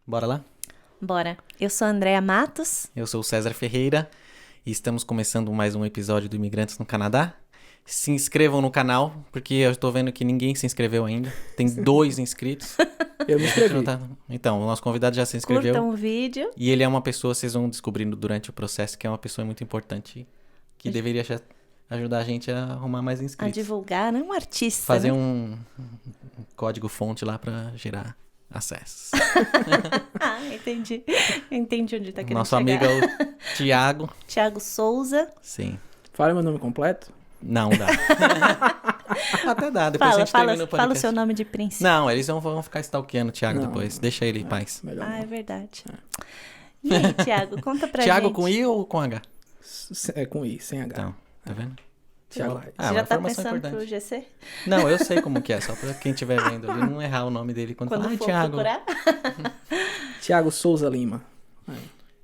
Bora lá? Bora. Eu sou a Andrea Matos. Eu sou o César Ferreira e estamos começando mais um episódio do Imigrantes no Canadá. Se inscrevam no canal, porque eu tô vendo que ninguém se inscreveu ainda. Tem 2 inscritos. Eu me inscrevi. Então, o nosso convidado já se inscreveu. Curtam o vídeo. E ele é uma pessoa, vocês vão descobrindo durante o processo, que é uma pessoa muito importante, que deveria ajudar a gente a arrumar mais A inscritos. divulgar, né? Um artista. Fazer né? um código-fonte lá pra gerar acessos. Ah, entendi. Entendi onde tá querendo Nosso chegar. amigo é o Thiago. Thiago Souza. Sim. Fala meu nome completo. Não dá. Até dá, depois a gente termina o podcast. Fala o seu nome de princípio. Não, eles vão ficar stalkeando o Thiago Não, depois. Deixa ele em paz. Melhor Ah, é não. verdade. E aí, Thiago, conta pra Thiago gente. com I ou com H? É com I, sem H. Então, tá vendo? Thiago. Você uma já tá informação pensando importante. pro GC? Não, eu sei como que é, só pra quem estiver vendo ali não errar o nome dele quando Quando fala, for Thiago. procurar? Thiago Souza Lima. É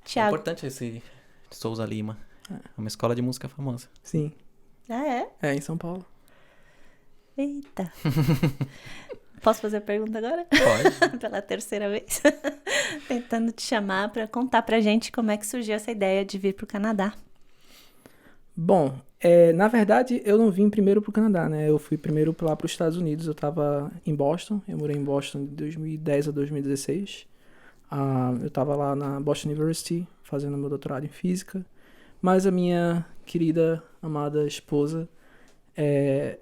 Thiago. importante esse Souza Lima. É uma escola de música famosa. Sim. Ah, é? É em São Paulo. Eita. Posso fazer a pergunta agora? Pode. Pela terceira vez. Tentando te chamar pra contar pra gente como é que surgiu essa ideia de vir pro Canadá. Bom, na verdade eu não vim primeiro pro Canadá, né? Eu fui primeiro lá pros Estados Unidos. Eu tava em Boston. Eu morei em Boston de 2010 a 2016. Eu tava lá na Boston University fazendo meu doutorado em física. Mas a minha querida, amada esposa,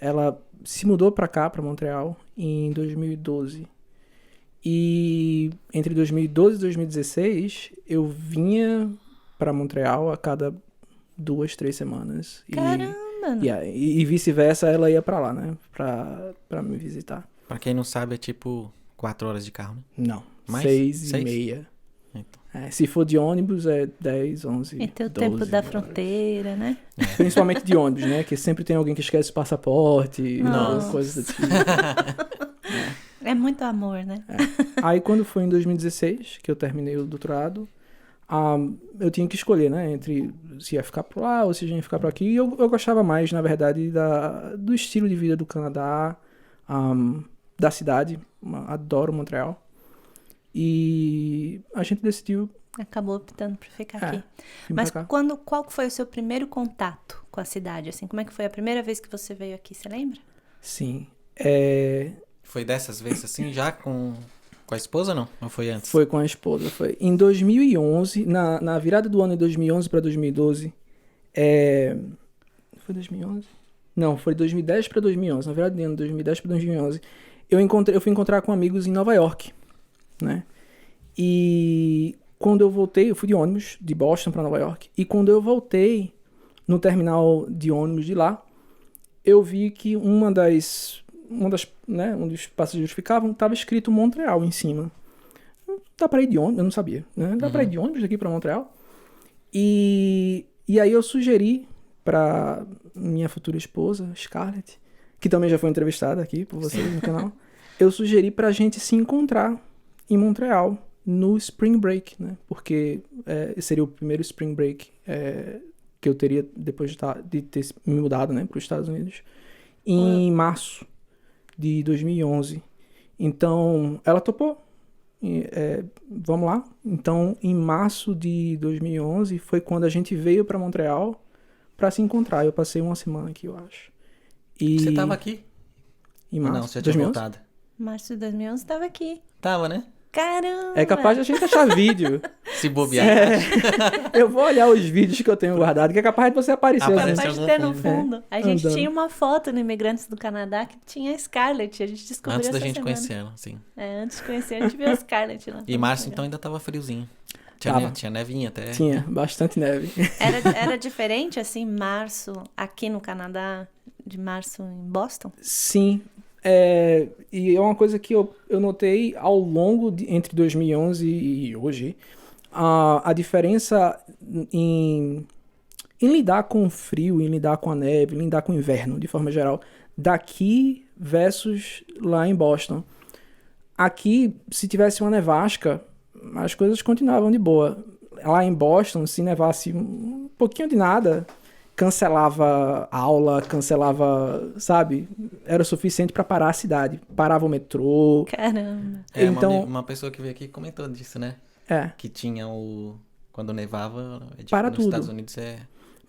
ela se mudou pra cá, pra Montreal, em 2012. E entre 2012 e 2016, eu vinha pra Montreal a cada 2, 3 semanas. Caramba! E vice-versa, ela ia pra lá, né? Pra me visitar. Pra quem não sabe, é tipo 4 horas de carro, né? Não, Mais? 6 e 6? meia. Então. Se for de ônibus, é 10, 11, E tem o 12 tempo da horas. fronteira, né? Principalmente de ônibus, né? Que sempre tem alguém que esquece o passaporte, Nossa. coisas do tipo. É muito amor, né? Aí quando foi em 2016, que eu terminei o doutorado, eu tinha que escolher, né? Entre se ia ficar por lá ou se ia ficar por aqui. E eu gostava mais, na verdade, do estilo de vida do Canadá, da cidade. Adoro Montreal. E a gente decidiu Acabou optando por ficar aqui. vir Mas pra cá. qual que foi o seu primeiro contato com a cidade? Assim, como é que foi a primeira vez que você veio aqui? Você lembra? Sim. Foi dessas vezes assim, já com a esposa ou não? Ou foi antes? Foi com a esposa. Foi em 2011, na virada do ano de 2011 para 2012. Foi 2011? Não, foi 2010 para 2011. Na virada do ano de 2010 para 2011. Eu fui encontrar com amigos em Nova York, né? E quando eu voltei, eu fui de ônibus de Boston para Nova York. E quando eu voltei no terminal de ônibus de lá, eu vi que um dos passageiros estava escrito Montreal em cima. Dá para ir de ônibus? Eu não sabia, né? Dá para ir de ônibus daqui para Montreal? E aí eu sugeri para minha futura esposa, Scarlett, que também já foi entrevistada aqui por vocês no canal, eu sugeri pra gente se encontrar em Montreal no Spring Break, né? Porque seria o primeiro Spring Break que eu teria depois de ter me mudado, né, para os Estados Unidos, em março de 2011. Então, ela topou. Vamos lá. Então, em março de 2011 foi quando a gente veio para Montreal para se encontrar. Eu passei uma semana aqui, eu acho. E Você tava aqui? em Ou março não, você já de tinha 2011? voltado? Março de 2011 estava aqui. Tava, né? Caramba! É capaz de a gente achar vídeo. Se bobear. Eu vou olhar os vídeos que eu tenho guardado, que é capaz de você aparecer. Aparece Né? Capaz de algum ter no fundo. fundo. A gente Andando. tinha uma foto no Imigrantes do Canadá que tinha a Scarlett. A gente descobriu Antes da essa gente semana. conhecer ela, sim. Antes de conhecer, a gente viu a Scarlett lá. E março então ainda tava friozinho. Tava. Tinha nevinha até. Tinha bastante neve. Era diferente, assim, março aqui no Canadá, de março em Boston? Sim. E é uma coisa que eu notei ao longo entre 2011 e hoje. A diferença em lidar com o frio, em lidar com a neve, em lidar com o inverno, de forma geral, daqui versus lá em Boston. Aqui, se tivesse uma nevasca, as coisas continuavam de boa. Lá em Boston, se nevasse um pouquinho de nada, cancelava aula, cancelava, sabe? Era o suficiente para parar a cidade. Parava o metrô. Caramba. Então- uma pessoa que veio aqui comentou disso, né? É, Que tinha quando nevava, Para nos tudo. Estados Unidos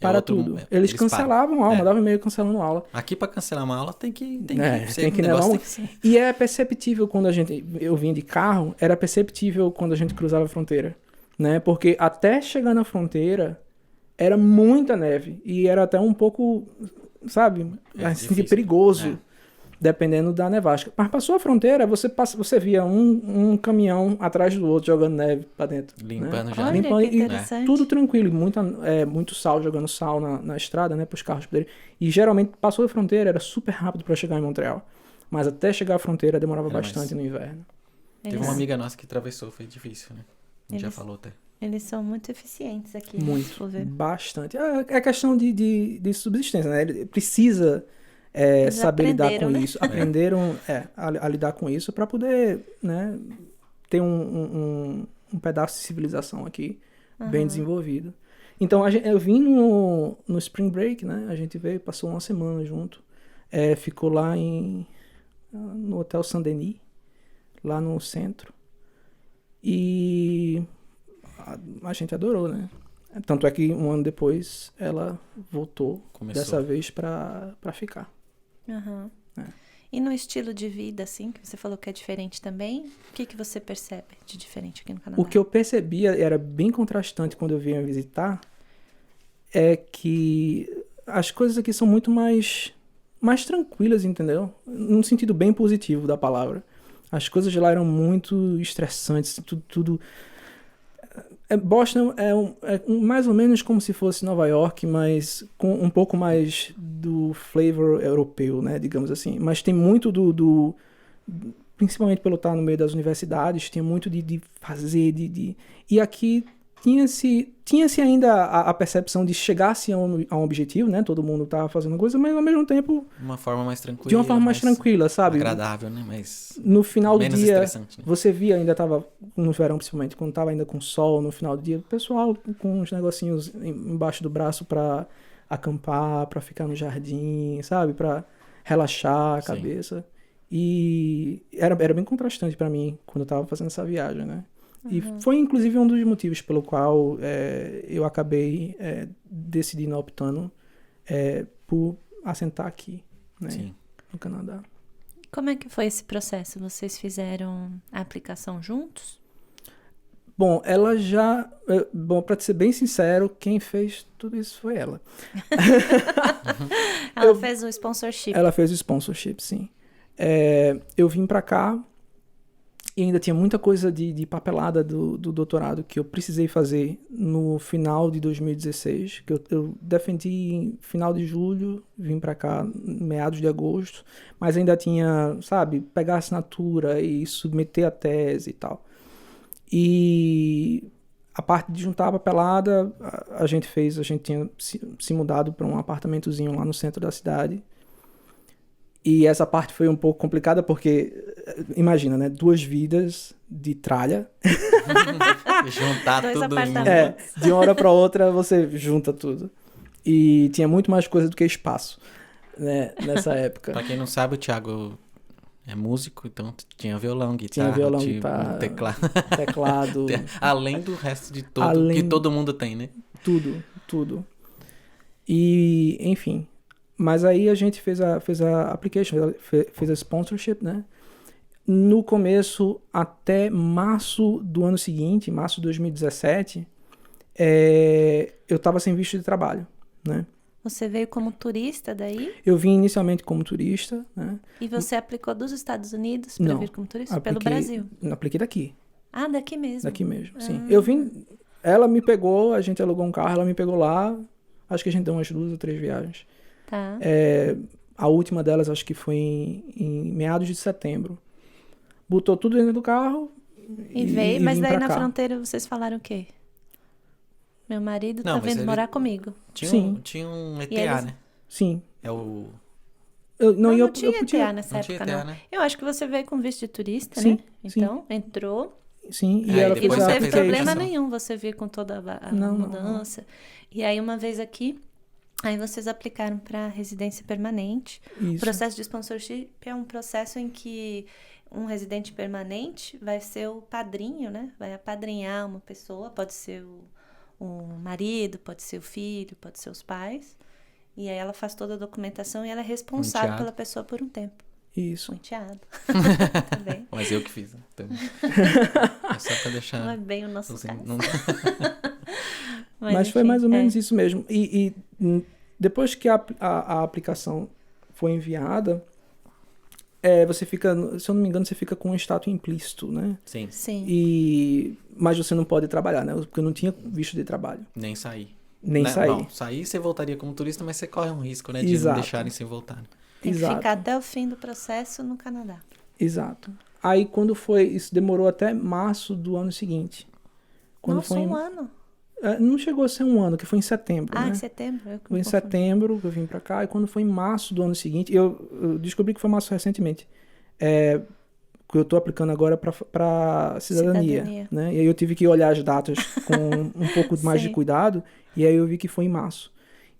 para outro- tudo. é, Eles param. cancelavam aula, É. mandavam e-mail cancelando aula. Aqui pra cancelar uma aula tem que ser tem que um nevar negócio um- tem que ser. E é perceptível quando eu vinha de carro, era perceptível quando a gente cruzava a fronteira, né? Porque até chegar na fronteira era muita neve e era até um pouco, sabe, assim, difícil. perigoso, dependendo da nevasca. Mas passou a fronteira, você via um caminhão atrás do outro jogando neve pra dentro, Limpando né? já. Olha, Limpando que e interessante. tudo tranquilo, e muito sal, jogando sal na estrada, né, pros carros poderem. E geralmente passou a fronteira, era super rápido pra chegar em Montreal. Mas até chegar à fronteira demorava Era bastante mais- no inverno. Teve Eles, uma amiga nossa que atravessou, foi difícil, né? A gente já Eles- falou até. eles são muito eficientes aqui, né, se Muito, for ver. bastante. É questão de subsistência, né? Ele precisa Eles saber lidar com aprenderam, né? isso. Aprenderam a lidar com isso para poder, né, ter um pedaço de civilização aqui bem desenvolvido. Então, eu vim no Spring Break, né? A gente veio, passou uma semana junto. Ficou lá no Hotel Saint-Denis, lá no centro. E a gente adorou, né? Tanto é que um ano depois ela voltou, Começou. dessa vez pra ficar. Aham. É. E no estilo de vida, assim, que você falou que é diferente também, o que você percebe de diferente aqui no Canadá? O que eu percebia era bem contrastante quando eu vinha visitar, é que as coisas aqui são muito mais tranquilas, entendeu? Num sentido bem positivo da palavra. As coisas de lá eram muito estressantes, tudo. Boston é mais ou menos como se fosse Nova York, mas com um pouco mais do flavor europeu, né, digamos assim. Mas tem muito principalmente pelo estar no meio das universidades, tinha muito de fazer, E aqui tinha-se ainda a percepção de chegar-se a um objetivo, né? Todo mundo estava fazendo coisa, mas ao mesmo tempo Uma forma mais tranquila. de uma forma mais tranquila, sabe? Agradável, né? Mas No final do menos dia, estressante, né? você via, ainda tava no verão principalmente, quando tava ainda com sol no final do dia, o pessoal com uns negocinhos embaixo do braço pra acampar, pra ficar no jardim, sabe? Pra relaxar a Sim. cabeça. E era bem contrastante pra mim quando eu tava fazendo essa viagem, né? E foi inclusive um dos motivos pelo qual eu acabei decidindo, optando por assentar aqui, né? Sim. No Canadá. Como é que foi esse processo? Vocês fizeram a aplicação juntos? Bom, bom, pra ser bem sincero, quem fez tudo isso foi ela. Ela fez o sponsorship. Ela fez o sponsorship, sim. Eu vim pra cá e ainda tinha muita coisa de papelada do doutorado que eu precisei fazer no final de 2016, que eu defendi em final de julho, vim pra cá meados de agosto, mas ainda tinha, sabe, pegar a assinatura e submeter a tese e tal. E a parte de juntar a papelada, a gente tinha se mudado para um apartamentozinho lá no centro da cidade. E essa parte foi um pouco complicada porque, imagina, né? 2 vidas de tralha. Juntar 2 tudo em... apartamentos. De uma hora para outra você junta tudo. E tinha muito mais coisa do que espaço, né? Nessa época. Pra quem não sabe, o Thiago é músico, então tinha violão, guitarra, violão, tinha guitarra, um teclado. Teclado, Além do resto de tudo Além- que todo mundo tem, né? tudo. E, enfim. Mas aí a gente fez a application, fez a sponsorship, né? No começo, até março do ano seguinte, março de 2017, eu estava sem visto de trabalho, né? Você veio como turista daí? Eu vim inicialmente como turista, né? E você aplicou dos Estados Unidos para Não, vir como turista? Pelo Apliquei- Brasil? Apliquei daqui. Ah, daqui mesmo. Daqui mesmo, sim. Eu vim... Ela me pegou, a gente alugou um carro, ela me pegou lá. Acho que a gente deu umas 2 ou 3 viagens. Tá. A última delas, acho que foi em meados de setembro. Botou tudo dentro do carro E veio, mas vim daí pra na cá. fronteira vocês falaram o quê? Meu marido Não, tá mas vindo ele- morar comigo. Sim. Tinha um ETA, E eles- né? Sim. É o... Não, eu tinha podia... ETA nessa Não tinha época, ETA, não. né? Eu acho que você veio com visto de turista, Sim, né? Então, entrou. Sim, e Aí ela E fez não a teve fez a problema application. aplicação. nenhum você vir com toda a Não, não, mudança. E aí, uma vez aqui, Aí vocês aplicaram para residência permanente. O Isso. processo de sponsorship é um processo em que um residente permanente vai ser o padrinho, né? Vai apadrinhar uma pessoa, pode ser o marido, pode ser o filho, pode ser os pais. E aí ela faz toda a documentação e ela é responsável enteado. pela pessoa por um tempo. Isso. Um enteado. Também. Mas eu que fiz, né? Então, é só pra deixar... Não é bem o nosso os- caso. não- Mas foi enfim, mais ou menos isso mesmo. E depois que a aplicação foi enviada, você fica, se eu não me engano, você fica com um status implícito, né? Sim, Sim. Mas você não pode trabalhar, né? Porque eu não tinha visto de trabalho. nem sair. Nem Né? sair. Bom, sair você voltaria como turista, mas você corre um risco, né? De Exato. não deixarem sem voltar. Tem que Exato. ficar até o fim do processo no Canadá. Exato. Aí quando foi, isso demorou até março do ano seguinte. Quando Nossa, foi um ano. Não chegou a ser um ano, que foi em setembro, Ah, né? em setembro? Eu que Foi me em confundi. setembro que eu vim pra cá, e quando foi em março do ano seguinte, eu descobri que foi março recentemente, que eu tô aplicando agora pra cidadania, né? E aí eu tive que olhar as datas com um pouco mais de Sim. cuidado, e aí eu vi que foi em março.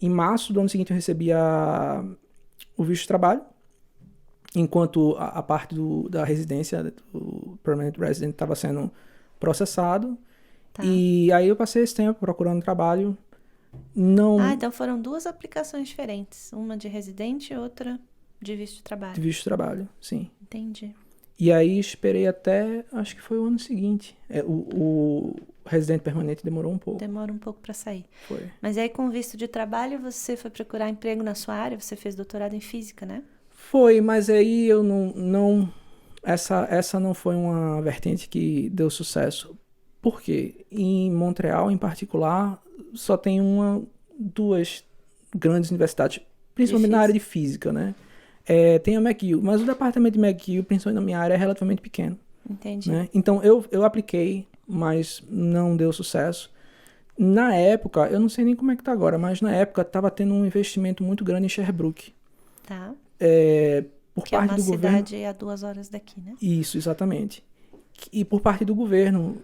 Em março do ano seguinte eu recebi o visto de trabalho, enquanto a parte da residência, do Permanent Resident, estava sendo processado. Tá. E aí eu passei esse tempo procurando trabalho. Não Ah, então foram duas aplicações diferentes. Uma de residente e outra de visto de trabalho. de visto de trabalho, sim. Entendi. E aí esperei até, acho que foi o ano seguinte. O residente permanente demorou um pouco. Demora um pouco para sair. Foi. Mas aí com visto de trabalho você foi procurar emprego na sua área? Você fez doutorado em física, né? Foi, mas aí eu não essa não foi uma vertente que deu sucesso. Por quê? Em Montreal, em particular, só tem duas grandes universidades, principalmente na área de física, né? Tem a McGill, mas o departamento de McGill, principalmente na minha área, é relativamente pequeno. Entendi. Né? Então eu apliquei, mas não deu sucesso. Na época, eu não sei nem como é que tá agora, mas na época estava tendo um investimento muito grande em Sherbrooke. Tá. Por Que é parte uma do governo. cidade a 2 horas daqui, né? Isso, exatamente. E por parte do governo,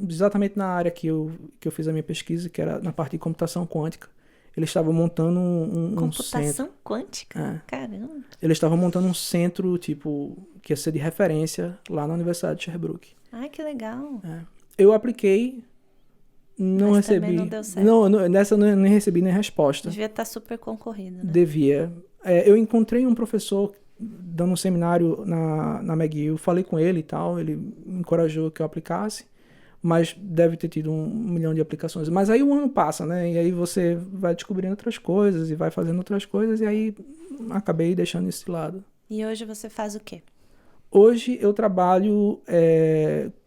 exatamente na área que eu fiz a minha pesquisa, que era na parte de computação quântica, eles estavam montando um centro. Computação quântica? É. Caramba. Eles estavam montando um centro, tipo, que ia ser de referência lá na Universidade de Sherbrooke. Ai, que legal. Eu apliquei, não Mas recebi. também não deu certo. Nessa eu nem recebi nem resposta. Devia estar super concorrido, né? Devia. Eu encontrei um professor dando um seminário na McGill, falei com ele e tal, ele me encorajou que eu aplicasse, mas deve ter tido 1 milhão de aplicações. Mas aí o ano passa, né? E aí você vai descobrindo outras coisas e vai fazendo outras coisas, e aí acabei deixando isso de lado. E hoje você faz o quê? Hoje eu trabalho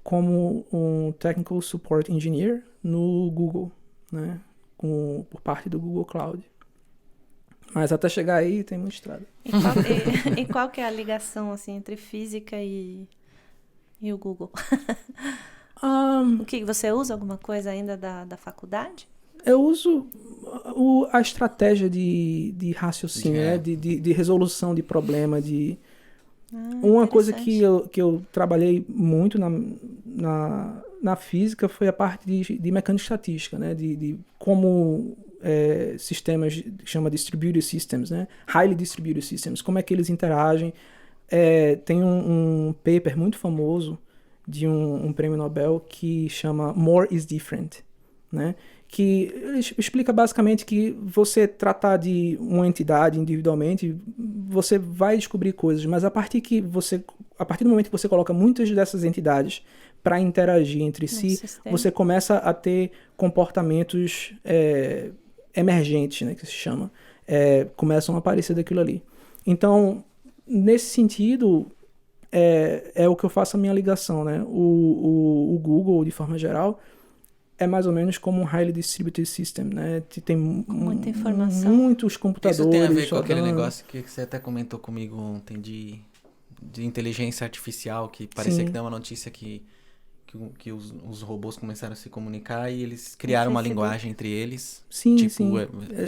como um Technical Support Engineer no Google, né? Por parte do Google Cloud. Mas até chegar aí tem muita estrada. E qual que é a ligação assim, entre física e o Google? O que você usa? Alguma coisa ainda da faculdade? Eu uso a estratégia de raciocínio, né? de resolução de problema, uma coisa que eu trabalhei muito na física foi a parte de mecânica estatística, né? De como sistemas que chama Distributed Systems, né? Highly Distributed Systems, como é que eles interagem. Tem um paper muito famoso de um prêmio Nobel que chama More is Different, né? Que ele explica basicamente que você tratar de uma entidade individualmente, você vai descobrir coisas, mas a partir do momento que você coloca muitas dessas entidades para interagir entre si, você começa a ter comportamentos emergentes, né, que se chama, começam a aparecer daquilo ali. Então, nesse sentido, é o que eu faço a minha ligação, né? O Google, de forma geral, é mais ou menos como um highly distributed system, né? Tem muita informação. Muitos computadores. Isso tem a ver com aquele negócio que você até comentou comigo ontem de inteligência artificial, que parecia que deu uma notícia que os robôs começaram a se comunicar e eles criaram uma linguagem entre eles. Sim, tipo, sim.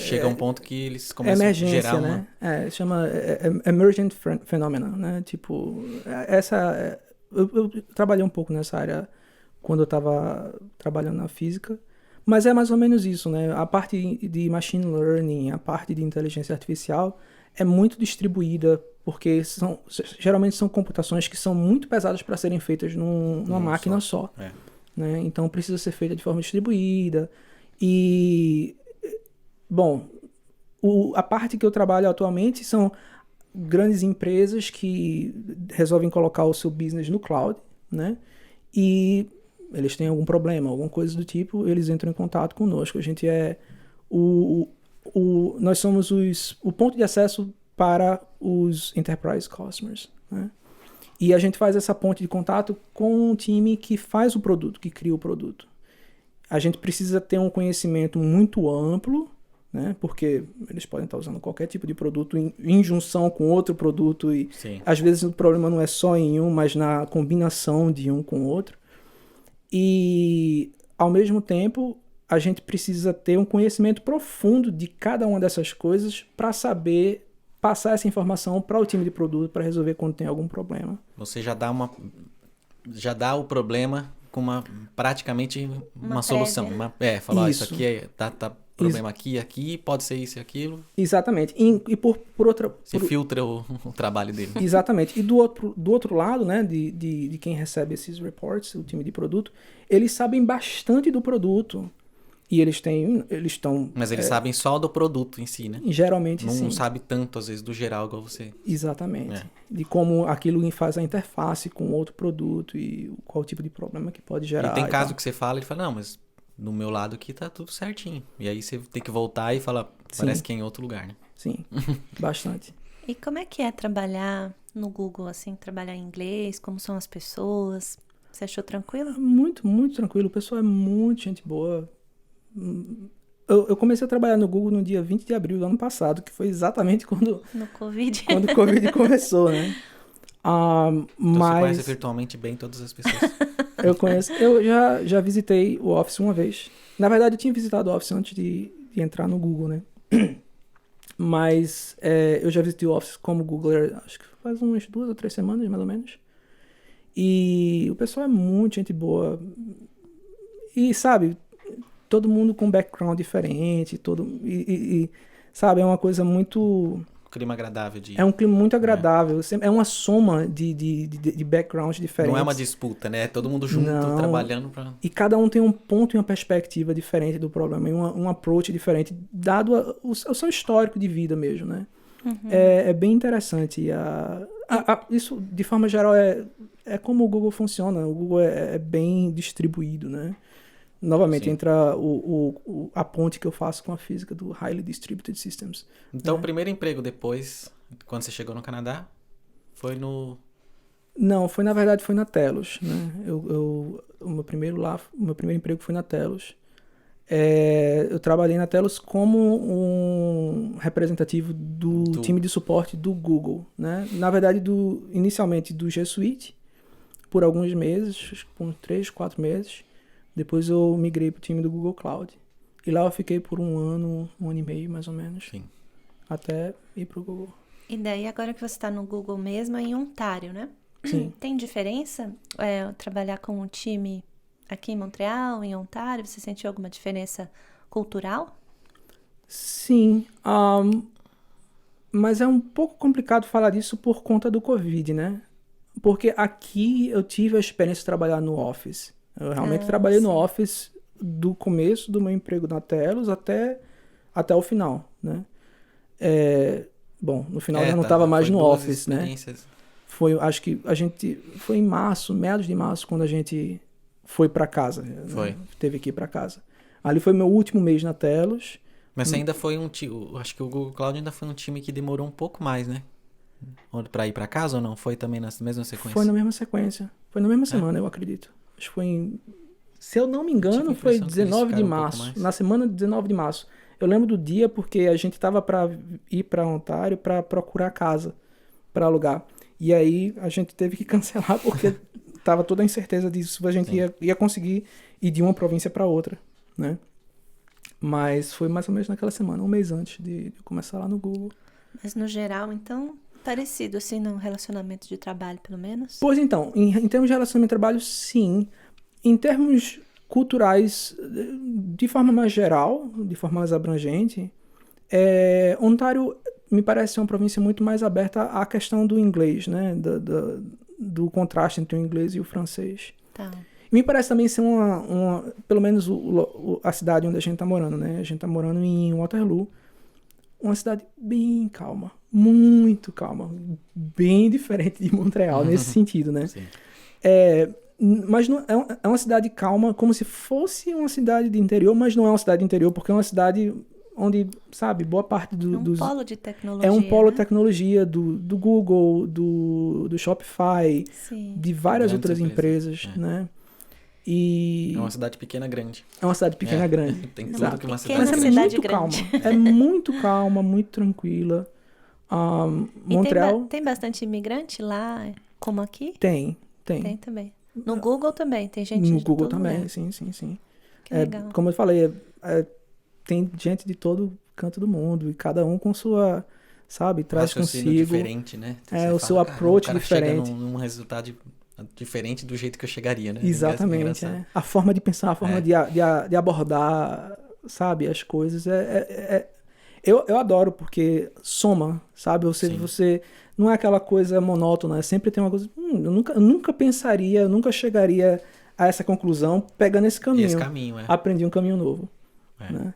Chega a um ponto que eles começam a gerar uma... né? Chama emergent phenomena, né? Tipo, eu trabalhei um pouco nessa área quando eu estava trabalhando na física, Mas é mais ou menos isso, né? A parte de machine learning, a parte de inteligência artificial é muito distribuída, porque geralmente são computações que são muito pesadas para serem feitas numa máquina só. Né? Então precisa ser feita de forma distribuída. E, bom, a parte que eu trabalho atualmente são grandes empresas que resolvem colocar o seu business no cloud, né? E eles têm algum problema, alguma coisa do tipo, eles entram em contato conosco. A gente é nós somos o ponto de acesso para os enterprise customers, né? E a gente faz essa ponte de contato com um time que faz o produto, que cria o produto. A gente precisa ter um conhecimento muito amplo, né? Porque eles podem estar usando qualquer tipo de produto em junção com outro produto e às vezes o problema não é só em um, mas na combinação de um com o outro. E, ao mesmo tempo, a gente precisa ter um conhecimento profundo de cada uma dessas coisas para saber passar essa informação para o time de produto para resolver quando tem algum problema. Você já dá o problema com praticamente uma solução. Falar isso aqui tá problema aqui, pode ser isso e aquilo. Exatamente. E por outra... Você filtra o trabalho dele. Exatamente. E do outro lado, né, de quem recebe esses reports, o time de produto, eles sabem bastante do produto. E eles estão... Mas eles sabem só do produto em si, né? Geralmente, sim. Não sabe tanto, às vezes, do geral, igual você. Exatamente. De como aquilo faz a interface com outro produto e qual tipo de problema que pode gerar. E tem caso que você fala, ele fala, não, mas no meu lado aqui tá tudo certinho. E aí você tem que voltar e falar, parece que é em outro lugar, né? Sim, bastante. E como é que é trabalhar no Google, assim, trabalhar em inglês? Como são as pessoas? Você achou tranquilo? Muito, muito tranquilo. O pessoal é muito gente boa. Eu comecei a trabalhar no Google no dia 20 de abril do ano passado, que foi exatamente quando... No Covid. Quando o Covid começou, né? Então você conhece virtualmente bem todas as pessoas. Eu conheço. Eu já visitei o Office uma vez. Na verdade, eu tinha visitado o Office antes de entrar no Google, né? Mas eu já visitei o Office como Googler, acho que faz umas 2 ou 3 semanas, mais ou menos. E o pessoal é muito gente boa. E, sabe, todo mundo com background diferente, sabe, é uma coisa muito... Clima agradável. É um clima muito agradável. É uma soma de backgrounds diferentes. Não é uma disputa, né? É todo mundo junto, trabalhando para... E cada um tem um ponto e uma perspectiva diferente do problema. E um approach diferente, dado o seu histórico de vida mesmo, né? Uhum. É bem interessante. Isso, de forma geral, é como o Google funciona. O Google é bem distribuído, né? Novamente, entra a ponte que eu faço com a física do Highly Distributed Systems. Então, o primeiro emprego depois, quando você chegou no Canadá, foi no... Não, na verdade, foi na Telos, né? O meu primeiro emprego foi na Telos. Eu trabalhei na Telos como um representativo do time de suporte do Google, né? Na verdade, inicialmente do G Suite, por alguns meses, por 3, 4 meses. Depois eu migrei para o time do Google Cloud. E lá eu fiquei por um ano e meio, mais ou menos. Sim. Até ir para o Google. E daí, agora que você está no Google mesmo, é em Ontário, né? Sim. Tem diferença trabalhar com um time aqui em Montreal, em Ontário? Você sentiu alguma diferença cultural? Sim. Mas é um pouco complicado falar disso por conta do Covid, né? Porque aqui eu tive a experiência de trabalhar no Office. Eu realmente trabalhei no Office do começo do meu emprego na Telos até o final, né? Bom, no final eu já não estava mais no Office, né? Acho que foi em março, meados de março, quando a gente foi para casa. Foi. Né? Teve que ir para casa. Ali foi meu último mês na Telos. Mas ainda foi acho que o Google Cloud ainda foi um time que demorou um pouco mais, né? Para ir para casa ou não? Foi também na mesma sequência? Foi na mesma sequência. Foi na mesma semana, eu acredito. Acho que foi se eu não me engano, foi 19 de março. Na semana de 19 de março. Eu lembro do dia porque a gente tava para ir para Ontário para procurar casa para alugar. E aí a gente teve que cancelar porque tava toda a incerteza disso. A gente ia conseguir ir de uma província para outra, né? Mas foi mais ou menos naquela semana, um mês antes de começar lá no Google. Mas no geral, então, parecido assim no relacionamento de trabalho, pelo menos? Pois então, em termos de relacionamento de trabalho, sim. Em termos culturais, de forma mais geral, de forma mais abrangente, Ontário me parece ser uma província muito mais aberta à questão do inglês, né? Do contraste entre o inglês e o francês. Tá. Me parece também ser pelo menos a cidade onde a gente está morando, né? A gente está morando em Waterloo, uma cidade bem calma, muito calma, bem diferente de Montreal nesse sentido, né? Sim. Mas não, é uma cidade calma, como se fosse uma cidade de interior, mas não é uma cidade de interior, porque é uma cidade onde, sabe, boa parte dos... polo de tecnologia. É um polo de né? tecnologia do Google, do Shopify, Sim. de várias Grandes outras empresas, né? E É uma cidade pequena grande. é uma cidade pequena grande. Tem Exato. tudo que uma Pequena cidade Mas é grande. cidade muito grande. calma. É muito calma, muito tranquila. E Montreal tem bastante imigrante lá, como aqui? tem. Tem também. No Google também, tem gente No de Google todo também, lugar. sim. Que legal. Como eu falei, tem gente de todo canto do mundo e cada um com sua, sabe, traz Raciocínio consigo diferente, né? o seu approach o cara diferente. chega num resultado diferente do jeito que eu chegaria, né? Exatamente. Engraçado. A forma de pensar, a forma de abordar, sabe, as coisas. Eu adoro, porque soma, sabe? Você não é aquela coisa monótona, sempre tem uma coisa. Eu nunca pensaria, eu nunca chegaria a essa conclusão pegando esse caminho. Esse caminho, Aprendi um caminho novo. Né?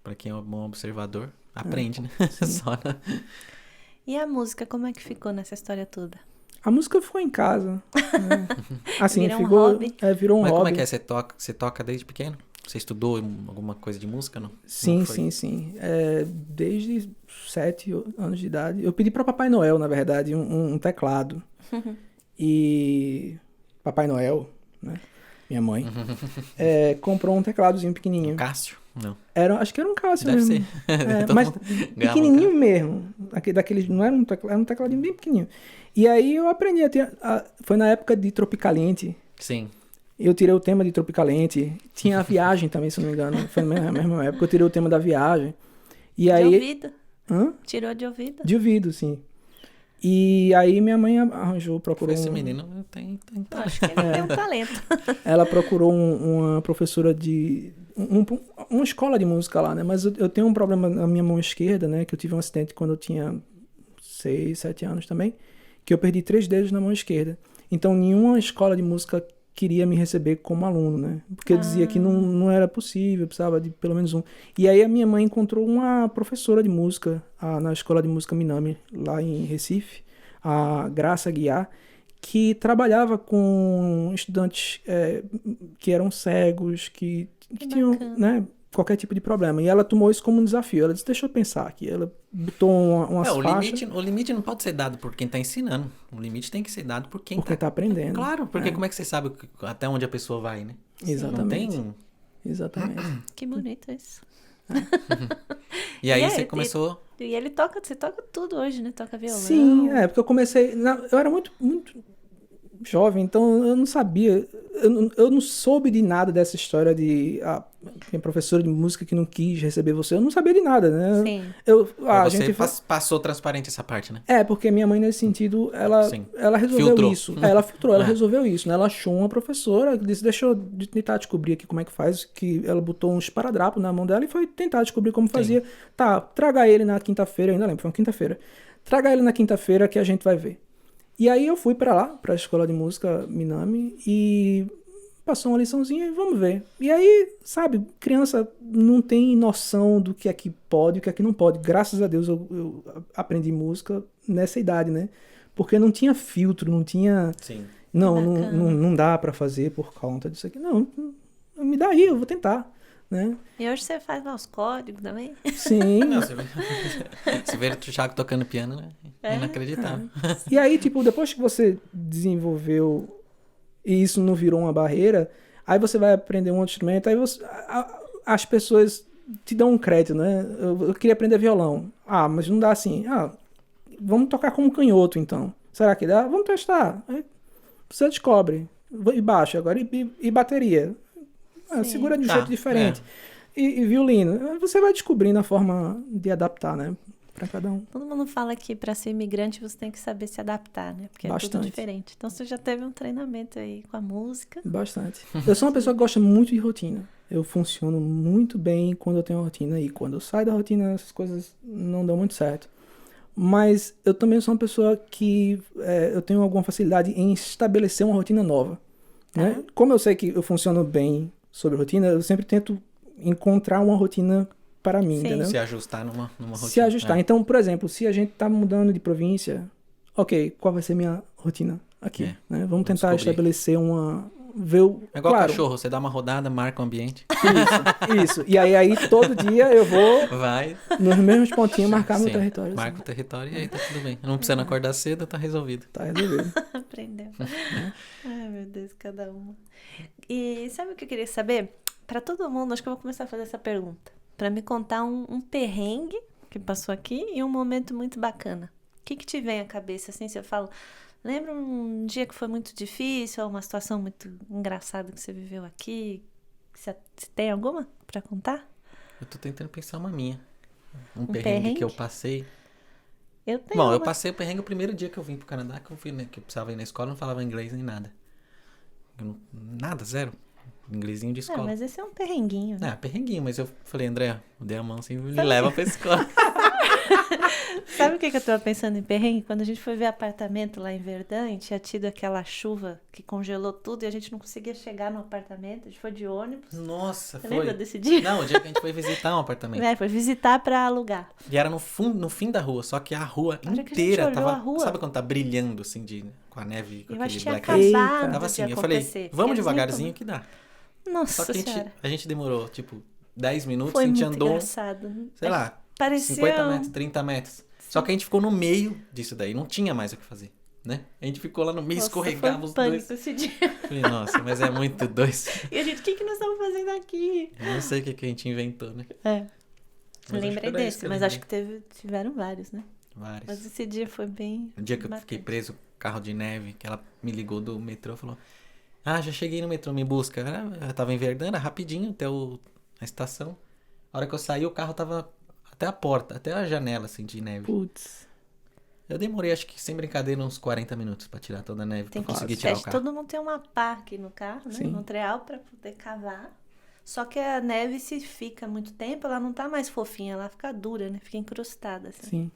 Pra quem é um bom observador, aprende, né? Só, né? E a música, como é que ficou nessa história toda? A música ficou em casa. Né? Assim, Virou um hobby. Virou um Mas hobby. como é que é? Você toca desde pequeno? Você estudou alguma coisa de música, não? Sim, Como foi? sim. Desde 7 anos de idade. Eu pedi para Papai Noel, na verdade, um teclado. E Papai Noel, né? Minha mãe, comprou um tecladozinho pequenininho. Cássio? Não. Acho que era um Cássio Deve mesmo. ser. Todo Mas mundo ganhava pequenininho mesmo. Daqueles, não era era um tecladinho bem pequenininho. E aí eu aprendi foi na época de Tropicaliente. Sim. Eu tirei o tema de Tropicaliente. Tinha a Viagem também, se não me engano. Foi na mesma época. Eu tirei o tema da Viagem. E aí... De ouvido? Hã? Tirou de ouvido? De ouvido, sim. E aí minha mãe procurou... Esse menino tem Eu acho que ele tem um talento. Ela procurou uma professora de... uma escola de música lá, né? Mas eu tenho um problema na minha mão esquerda, né? Que eu tive um acidente quando eu tinha 6, 7 anos também. Que eu perdi 3 dedos na mão esquerda. Então nenhuma escola de música queria me receber como aluno, né? Porque eu dizia que não era possível, precisava de pelo menos um. E aí a minha mãe encontrou uma professora de música na Escola de Música Minami, lá em Recife, a Graça Guiar, que trabalhava com estudantes que eram cegos, que tinham, né, qualquer tipo de problema. E ela tomou isso como um desafio. Ela disse, deixa eu pensar aqui. Ela botou umas faixas. O limite não pode ser dado por quem está ensinando. O limite tem que ser dado por quem tá aprendendo. Claro, porque como é que você sabe até onde a pessoa vai, né? Exatamente. Não tem... Exatamente. Que bonito isso. E aí você começou... E ele você toca tudo hoje, né? Toca violão. Sim, porque eu comecei... Eu era muito jovem, então eu não sabia... Eu não soube de nada dessa história de... Tem professora de música que não quis receber você. Eu não sabia de nada, né? Sim. Você passou transparente essa parte, né? Porque minha mãe, nesse sentido, ela resolveu Filtrou. isso. Ela filtrou, ela resolveu isso, né? Ela achou uma professora, disse, deixa eu tentar descobrir aqui como é que faz, que ela botou um esparadrapo na mão dela e foi tentar descobrir como fazia. Tá, traga ele na quinta-feira, ainda lembro, foi uma quinta-feira. Traga ele na quinta-feira que a gente vai ver. E aí eu fui pra lá, pra escola de música Minami, e passou uma liçãozinha e vamos ver. E aí, sabe, criança não tem noção do que aqui pode e o que aqui não pode. Graças a Deus eu aprendi música nessa idade, né? Porque não tinha filtro, não tinha... Sim. Não dá pra fazer por conta disso aqui. Não, me dá aí, eu vou tentar, né? E hoje você faz lá os códigos também? Sim. Não, você vê o Thiago tocando piano, né? Inacreditável. E aí, tipo, depois que você desenvolveu e isso não virou uma barreira, aí você vai aprender um outro instrumento, aí as pessoas te dão um crédito, né? Eu queria aprender violão. Mas não dá assim. Vamos tocar como canhoto, então. Será que dá? Vamos testar. Aí você descobre. E baixo agora, e bateria. Segura de um jeito diferente. E violino. Você vai descobrindo a forma de adaptar, né? para cada um. Todo mundo fala que para ser imigrante você tem que saber se adaptar, né? Porque é tudo Bastante. diferente. Então você já teve um treinamento aí com a música. Bastante. Eu sou uma pessoa que gosta muito de rotina. Eu funciono muito bem quando eu tenho uma rotina. E quando eu saio da rotina, essas coisas não dão muito certo. Mas eu também sou uma pessoa que eu tenho alguma facilidade em estabelecer uma rotina nova. Né? Como eu sei que eu funciono bem sobre rotina, eu sempre tento encontrar uma rotina para mim, entendeu? Se ajustar numa rotina. Se ajustar. Então, por exemplo, se a gente tá mudando de província, ok, qual vai ser minha rotina aqui? Né? Vamos tentar estabelecer uma... É igual cachorro, você dá uma rodada, marca o ambiente. Isso. E aí todo dia eu vou nos mesmos pontinhos marcar meu território. Marca assim. o território e aí tá tudo bem. Não precisa acordar cedo, tá resolvido. Tá resolvido. Aprendeu. Ai, meu Deus, cada uma. E sabe o que eu queria saber? Para todo mundo, acho que eu vou começar a fazer essa pergunta. Para me contar um perrengue que passou aqui e um momento muito bacana. O que te vem à cabeça, assim, se eu falo... Lembra um dia que foi muito difícil, ou uma situação muito engraçada que você viveu aqui? Você tem alguma pra contar? Eu tô tentando pensar uma minha. Um perrengue que eu passei. Eu tenho. Bom, eu passei o perrengue o primeiro dia que eu vim pro Canadá, que eu fui, né, que eu precisava ir na escola, não falava inglês nem nada. Nada, zero. Inglesinho de escola. Mas esse é um perrenguinho, né? Perrenguinho, mas eu falei, André, eu dei a mão assim, me leva pra escola. Sabe o que eu tava pensando em perrengue? Quando a gente foi ver apartamento lá em Verdun, e tinha tido aquela chuva que congelou tudo e a gente não conseguia chegar no apartamento. A gente foi de ônibus. Nossa, Você foi. lembra desse dia? Não, o dia que a gente foi visitar um apartamento. Foi visitar pra alugar. E era no fim da rua, só que a rua A hora que a inteira gente olhou tava... a rua. Sabe quando tá brilhando, assim, com a neve, com Eu acho aquele que tinha blackout? acabado Tava assim, de eu falei, acontecer. vamos Eles nem devagarzinho que dá. Nossa Só que Senhora. a gente demorou, tipo, 10 minutos, Foi a gente muito andou, engraçado. sei lá, Parecia 50 metros, 30 metros. Só que a gente ficou no meio disso daí, não tinha mais o que fazer, né? A gente ficou lá no meio, escorregava os dois. Esse dia. Falei, nossa, mas é muito doido. E a gente, o que nós estamos fazendo aqui? Eu não sei o que a gente inventou, né? Eu Mas lembrei desse, mas acho que tiveram vários, né? Vários. Mas esse dia foi bem... O dia que eu marcante. fiquei preso, carro de neve, que ela me ligou do metrô, falou, já cheguei no metrô, me busca. Eu tava em Verdun, era rapidinho até a estação. A hora que eu saí, o carro tava até a porta, até a janela, assim, de neve. Putz. Eu demorei, acho que sem brincadeira, uns 40 minutos pra tirar toda a neve, pra conseguir tirar o carro. Todo mundo tem uma pá aqui no carro, né? Em Montreal, pra poder cavar. Só que a neve, se fica muito tempo, ela não tá mais fofinha, ela fica dura, né? Fica encrustada, assim. Sim.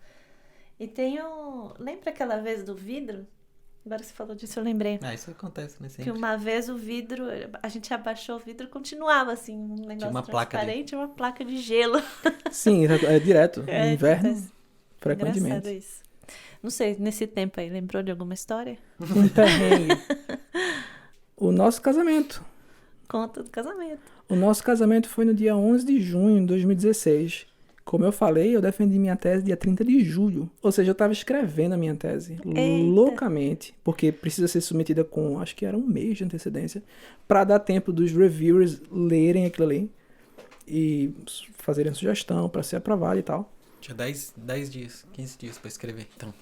E tem Lembra aquela vez do vidro? Agora você falou disso, eu lembrei. Isso acontece, né? Sempre. Que uma vez o vidro, a gente abaixou o vidro e continuava assim, um negócio uma transparente, uma placa de gelo. Sim, é direto. No inverno, acontece. frequentemente. Engraçado isso. Não sei, nesse tempo aí, lembrou de alguma história? Um perrengue. O nosso casamento. Conta do casamento. O nosso casamento foi no dia 11 de junho de 2016. Como eu falei, eu defendi minha tese dia 30 de julho. Ou seja, eu estava escrevendo a minha tese loucamente, porque precisa ser submetida com, acho que era um mês de antecedência, para dar tempo dos reviewers lerem aquilo ali e fazerem sugestão para ser aprovado e tal. Tinha 10 dias, 15 dias pra escrever, então,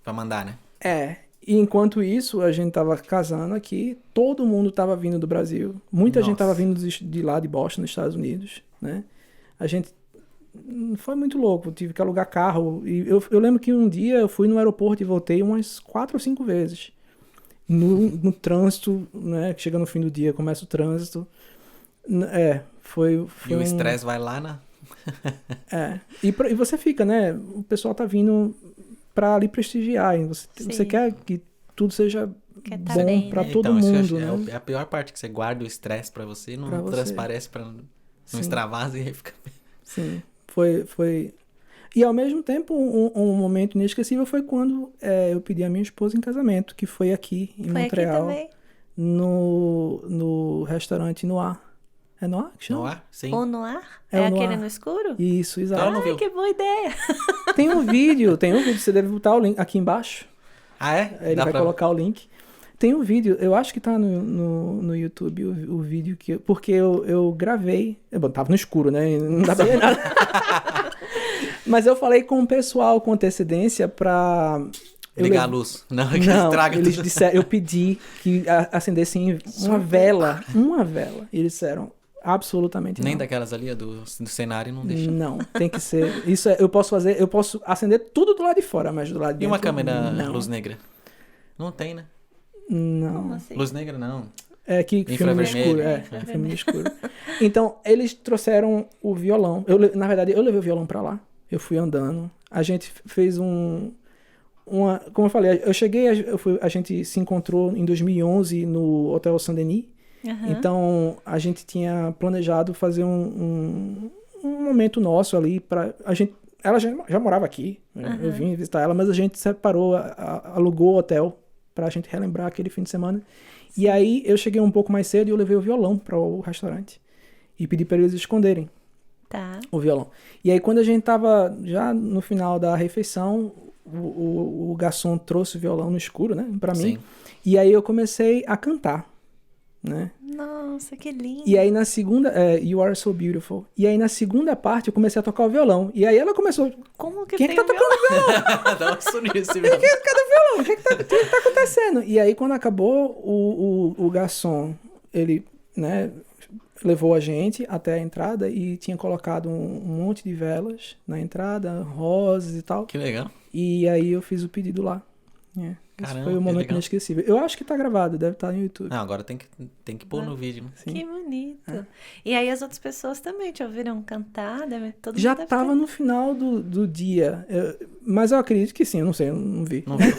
pra mandar, né? E enquanto isso, a gente tava casando aqui, todo mundo tava vindo do Brasil, muita gente tava vindo de lá de Boston, nos Estados Unidos, né? A gente foi muito louco, tive que alugar carro. E eu lembro que um dia eu fui no aeroporto e voltei umas 4 ou 5 vezes. No trânsito, né? Que chega no fim do dia, começa o trânsito. Foi e o estresse vai lá na... E você fica, né? O pessoal tá vindo pra ali prestigiar. E você quer que tudo seja bom bem, pra né? todo mundo, né? É a pior parte, que você guarda o estresse pra você, não transparece pra não extravasa e fica bem. Sim, foi... E ao mesmo tempo, um momento inesquecível foi quando eu pedi a minha esposa em casamento, que foi aqui em Montreal. Aqui também. No restaurante Noir. É Noir que chama? Noir? Sim. O Noir? É o aquele Noir. no escuro? Isso, exato. Ai, que boa ideia. Tem um vídeo, você deve botar o link aqui embaixo. Ele vai colocar o link. Tem um vídeo, eu acho que tá no YouTube o vídeo, porque eu gravei. Tava no escuro, né? Não dá pra ver nada. Mas eu falei com o pessoal com antecedência pra... Ligar a luz. Não, que não, estraga eles tudo. disseram, eu pedi que acendessem uma vela. E eles disseram, Absolutamente Nem não. daquelas ali, do cenário, não deixa. Não, tem que ser. Isso eu posso acender tudo do lado de fora, mas do lado de E dentro. uma câmera não. luz negra? Não tem, né? Não. Como assim? Luz negra não. É que filme no escuro. Infravermelho. Filme no escuro. Então, eles trouxeram o violão. Na verdade, eu levei o violão pra lá. Eu fui andando. A gente fez como eu falei, a gente se encontrou em 2011 no Hotel Saint-Denis. Aham. Então, a gente tinha planejado fazer um momento nosso ali pra... Ela já morava aqui, né? Eu vim visitar ela, mas a gente separou, alugou o hotel pra gente relembrar aquele fim de semana. E aí, eu cheguei um pouco mais cedo e eu levei o violão para o restaurante. E pedi para eles esconderem Tá. o violão. E aí, quando a gente tava já no final da refeição, o garçom trouxe o violão no escuro, né, pra mim. Sim. E aí, eu comecei a cantar, né. Nossa, que lindo. E aí, na segunda... You Are So Beautiful. E aí, na segunda parte, eu comecei a tocar o violão. E aí, ela começou... Como que Quem é tem que tá um violão? tocando violão? Dá um soninho esse mesmo. Cadê o violão? O que tá acontecendo? E aí, quando acabou, o garçom, ele, né, levou a gente até a entrada e tinha colocado um monte de velas na entrada, rosas e tal. Que legal. E aí eu fiz o pedido lá. Esse Caramba, foi o que momento legal. inesquecível. Eu acho que tá gravado, deve estar no YouTube. Não, agora tem que pôr no vídeo, né? Sim. Que bonito. E aí as outras pessoas também te ouviram cantar? Todo Já mundo deve tava ter- no final do dia. Mas eu acredito que sim, eu não sei, eu não vi. Não viu?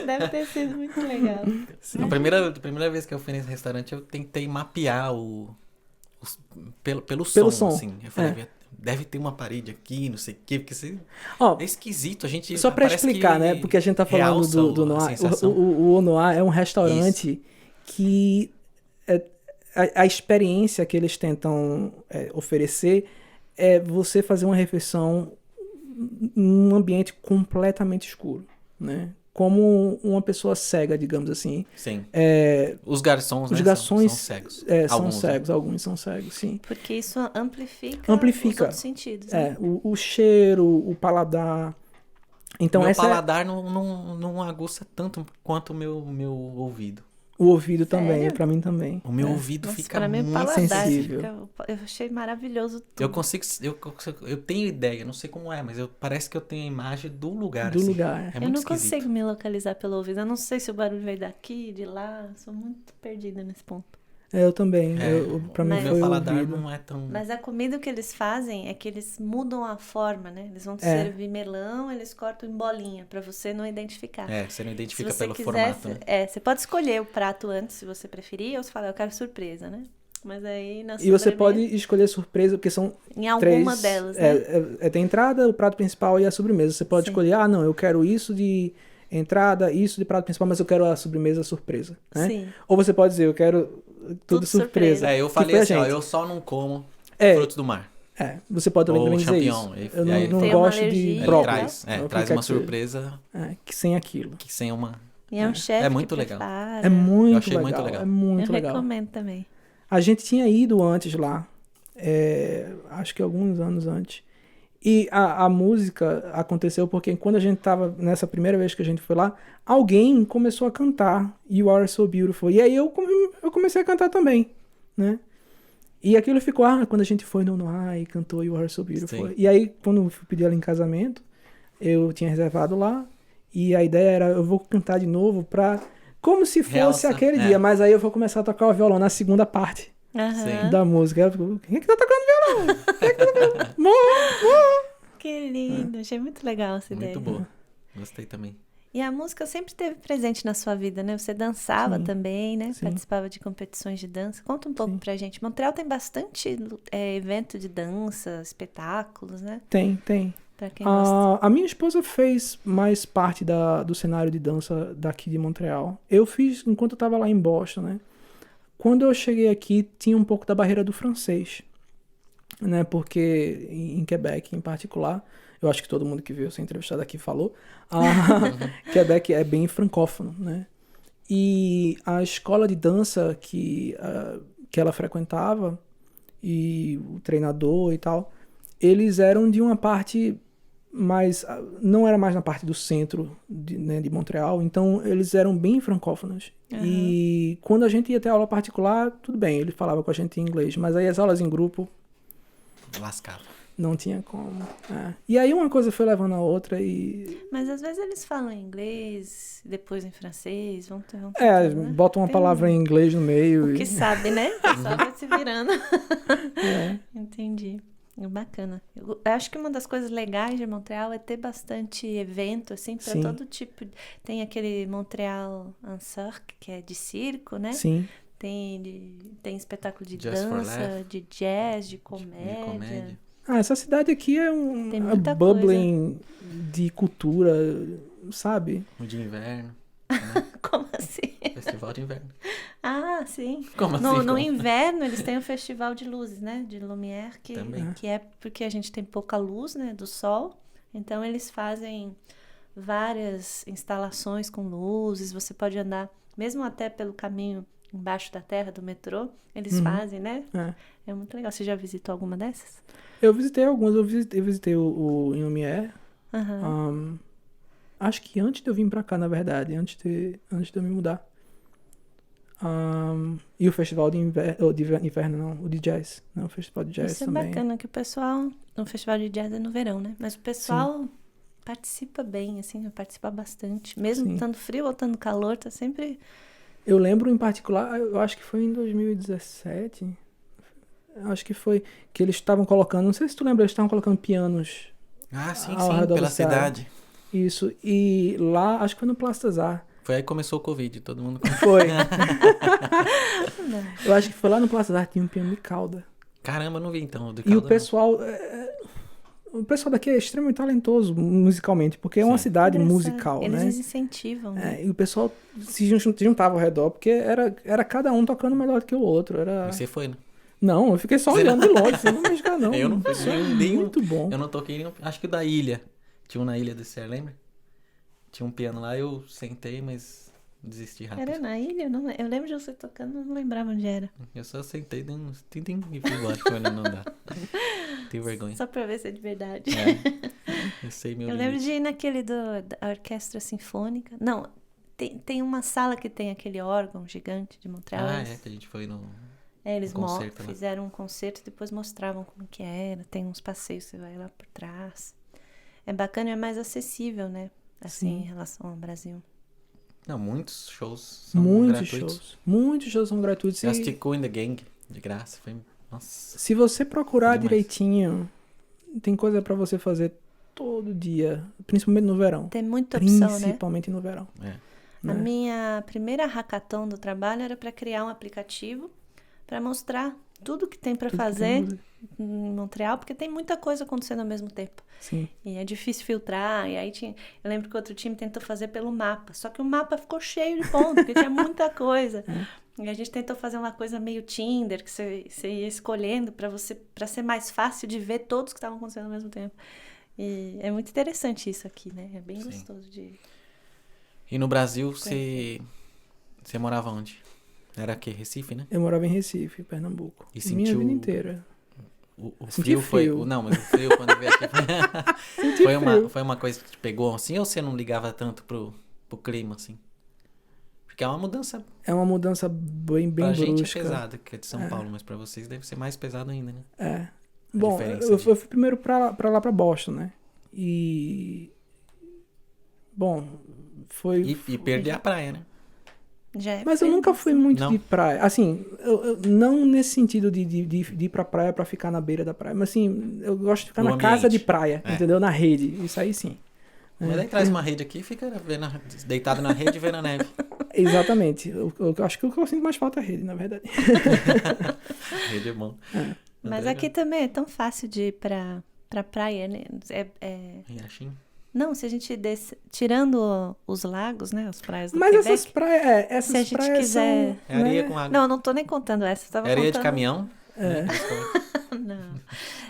Deve ter sido muito legal. A primeira vez que eu fui nesse restaurante, eu tentei mapear pelo som, assim. Eu falei, deve ter uma parede aqui, não sei o quê, porque Ó, é esquisito. A gente só pra parece explicar, que né? Porque a gente tá falando realça do a Noir. sensação. O Noir é um restaurante que a experiência que eles tentam oferecer é você fazer uma refeição num ambiente completamente escuro, né? Como uma pessoa cega, digamos assim. Sim. Os garçons, Os né, garçons são cegos. são Alguns, né? cegos, alguns são cegos, sim. Porque isso amplifica os outros sentidos. Né? O cheiro, o paladar. Então, meu essa paladar não aguça tanto quanto o meu ouvido. o ouvido Sério? também, pra mim também. O meu ouvido Nossa, fica pra mim, o muito paladar sensível. eu achei maravilhoso tudo. Eu consigo, eu tenho ideia, não sei como é, mas parece que eu tenho a imagem do lugar. Do assim. lugar. É Eu muito não esquisito. consigo me localizar pelo ouvido. Eu não sei se o barulho veio daqui, de lá. Eu sou muito perdida nesse ponto. Eu também. É, Pra mim Mas- foi Meu o paladar ouvido. não é tão... Mas a comida que eles fazem é que eles mudam a forma, né? Eles vão te É. servir melão, eles cortam em bolinha, pra você não identificar. Você não identifica Se você pelo quiser, formato, né? você pode escolher o prato antes, se você preferir, ou você fala, eu quero surpresa, né? Mas aí na E você sobremesa- pode escolher surpresa, porque são Em alguma três... delas, né? Tem a entrada, o prato principal e a sobremesa. Você pode Sim. escolher, não, eu quero isso de entrada, isso de prato principal, mas eu quero a sobremesa surpresa, né? Sim. Ou você pode dizer, eu quero tudo Tudo surpresa. surpresa. Eu que falei foi a assim, ó, gente. eu só não como É. frutos do mar. Você pode também Ou dizer champignon. isso. E Eu aí não Tem uma gosto alergia, de Ele brócolis. traz, ou o que traz quer uma que seja. surpresa Que sem aquilo. que sem uma... E é um chefe É muito que legal. prepara. É muito Eu achei legal. muito legal. É muito Eu legal. recomendo também. A gente tinha ido antes lá. Acho que alguns anos antes. E a música aconteceu porque quando a gente tava, nessa primeira vez que a gente foi lá, alguém começou a cantar You Are So Beautiful. E aí eu comecei a cantar também, né? E aquilo ficou, quando a gente foi no Noir e cantou You Are So Beautiful. Sim. E aí, quando eu pedi ela em casamento, eu tinha reservado lá. E a ideia era, eu vou cantar de novo como se fosse Realça, aquele dia. Mas aí eu vou começar a tocar o violão na segunda parte Aham. da música. Eu fico, quem é que tá tocando violão? Quem é que tá tocando? Morro! Que lindo. Achei muito legal essa ideia. Muito boa. Gostei também. E a música sempre esteve presente na sua vida, né? Você dançava Sim. também, né? Sim. Participava de competições de dança. Conta um pouco pra gente. Montreal tem bastante evento de dança, espetáculos, né? Tem. Pra quem gosta. A minha esposa fez mais parte do cenário de dança daqui de Montreal. Eu fiz enquanto eu tava lá em Boston, né? Quando eu cheguei aqui, tinha um pouco da barreira do francês, né? Porque em Quebec, em particular, eu acho que todo mundo que viu essa entrevistada aqui falou, Quebec é bem francófono, né? E a escola de dança que ela frequentava, e o treinador e tal, eles eram de uma parte mas não era mais na parte do centro de Montreal, então eles eram bem francófonos. E quando a gente ia ter aula particular, tudo bem, ele falava com a gente em inglês, mas aí as aulas em grupo... Lascava. Não tinha como. E aí uma coisa foi levando a outra e... Mas às vezes eles falam em inglês, depois em francês, vão tentando, né? Botam uma palavra em inglês no meio. O que sabe, né? O pessoal vai se virando. É. Entendi. Bacana. Eu acho que uma das coisas legais de Montreal é ter bastante evento, assim, para Sim. todo tipo. Tem aquele Montreal en Cirque, que é de circo, né? Sim. Tem espetáculo de Just for dança, Laugh. de jazz, de De comédia. comédia. Essa cidade aqui é Tem um muita bubbling de cultura, sabe? O de inverno. Como assim? Festival de inverno. Ah, sim. Como assim? No Como? inverno, eles têm o festival de luzes, né? De Lumière, Também. que é porque a gente tem pouca luz, né? Do sol. Então, eles fazem várias instalações com luzes. Você pode andar, mesmo até pelo caminho embaixo da terra do metrô. Eles fazem, né? É muito legal. Você já visitou alguma dessas? Eu visitei alguns. Eu visitei o em Lumière. Acho que antes de eu vir pra cá, na verdade. Antes de eu me mudar. E o festival de inverno, não. O de jazz. Não, o festival de jazz Isso também. é bacana, que o pessoal... O festival de jazz é no verão, né? Mas o pessoal participa bem, assim. Participa bastante. Mesmo estando frio ou estando calor, tá sempre... Eu lembro em particular, eu acho que foi em 2017. Acho que foi que eles estavam colocando... Não sei se tu lembra, eles estavam colocando pianos. Ah, sim, ao redor pela do estádio. cidade. Isso. E lá, acho que foi no Plastazar. Foi aí que começou o Covid, todo mundo... Foi. Eu acho que foi lá no Plastazar, tinha um piano de cauda. Caramba, eu não vi então. E o pessoal... O pessoal daqui é extremamente talentoso musicalmente, porque é uma cidade musical, Eles né? incentivam, né? E o pessoal se juntava ao redor, porque era cada um tocando melhor do que o outro. E você foi, né? Não, eu fiquei só olhando de longe, você não me jogar, não. Eu não fui nenhum. Muito bom. Eu não toquei nenhum. Acho que o da Ilha. Tinha um na Ilha do Ser, lembra? Tinha um piano lá, eu sentei, mas desisti rápido. Era na ilha? Eu lembro de você tocando, mas não lembrava onde era. Eu só sentei, dei uns tim-tim e fui embora. Falei, não dá. Tenho vergonha. Só pra ver se é de verdade. Eu sei meu Eu lembro limite. de ir naquele da Orquestra Sinfônica. Não, tem uma sala que tem aquele órgão gigante de Montreal. Que a gente foi no... Eles concerto lá. fizeram um concerto e depois mostravam como que era. Tem uns passeios, você vai lá por trás. É bacana e é mais acessível, né? Assim, em relação ao Brasil. Não, muitos shows são Muitos gratuitos. shows. Muitos shows são gratuitos. Eu assisti Cool in the Gang, de graça. Foi... Nossa. Se você procurar Demais. direitinho, tem coisa pra você fazer todo dia. Principalmente no verão. Tem muita opção, né? Principalmente no verão. A minha primeira hackathon do trabalho era para criar um aplicativo para mostrar tudo que tem para fazer em Montreal, porque tem muita coisa acontecendo ao mesmo tempo. Sim. E é difícil filtrar. E aí eu lembro que outro time tentou fazer pelo mapa, só que o mapa ficou cheio de pontos, porque tinha muita coisa. E a gente tentou fazer uma coisa meio Tinder, que você ia escolhendo para ser mais fácil de ver todos que estavam acontecendo ao mesmo tempo. E é muito interessante isso aqui, né? É bem gostoso de... E no Brasil, você morava onde? Era aqui, Recife, né? Eu morava em Recife, Pernambuco. E Minha sentiu vida inteira. O Senti frio foi... frio. Não, mas o frio quando veio aqui Senti frio. foi uma coisa que te pegou assim, ou você não ligava tanto pro clima, assim? Porque é uma mudança... É uma mudança bem Pra brusca. gente é pesada, que é de São Paulo, mas pra vocês deve ser mais pesado ainda, né? Bom, diferença eu fui primeiro pra lá, pra Boston, né? E... Bom, foi... E perder a praia, né? Mas eu nunca fui muito Não. de praia. Assim, eu não nesse sentido de ir pra praia pra ficar na beira da praia. Mas assim, eu gosto de ficar No na casa ambiente. de praia, entendeu? Na rede. Isso aí sim. Mas aí traz uma rede aqui e fica deitado na rede e vendo a neve. Exatamente. Eu acho que o que eu sinto mais falta é a rede, na verdade. Rede é bom. Mas aqui também é tão fácil de ir pra praia, né? Riachinho. Não, se a gente tirando os lagos, né? As praias do Mas Quebec, essas praias, se a gente quiser... são... É areia com água. Não, eu não tô nem contando essa. Eu tava É areia de contando... caminhão. Não.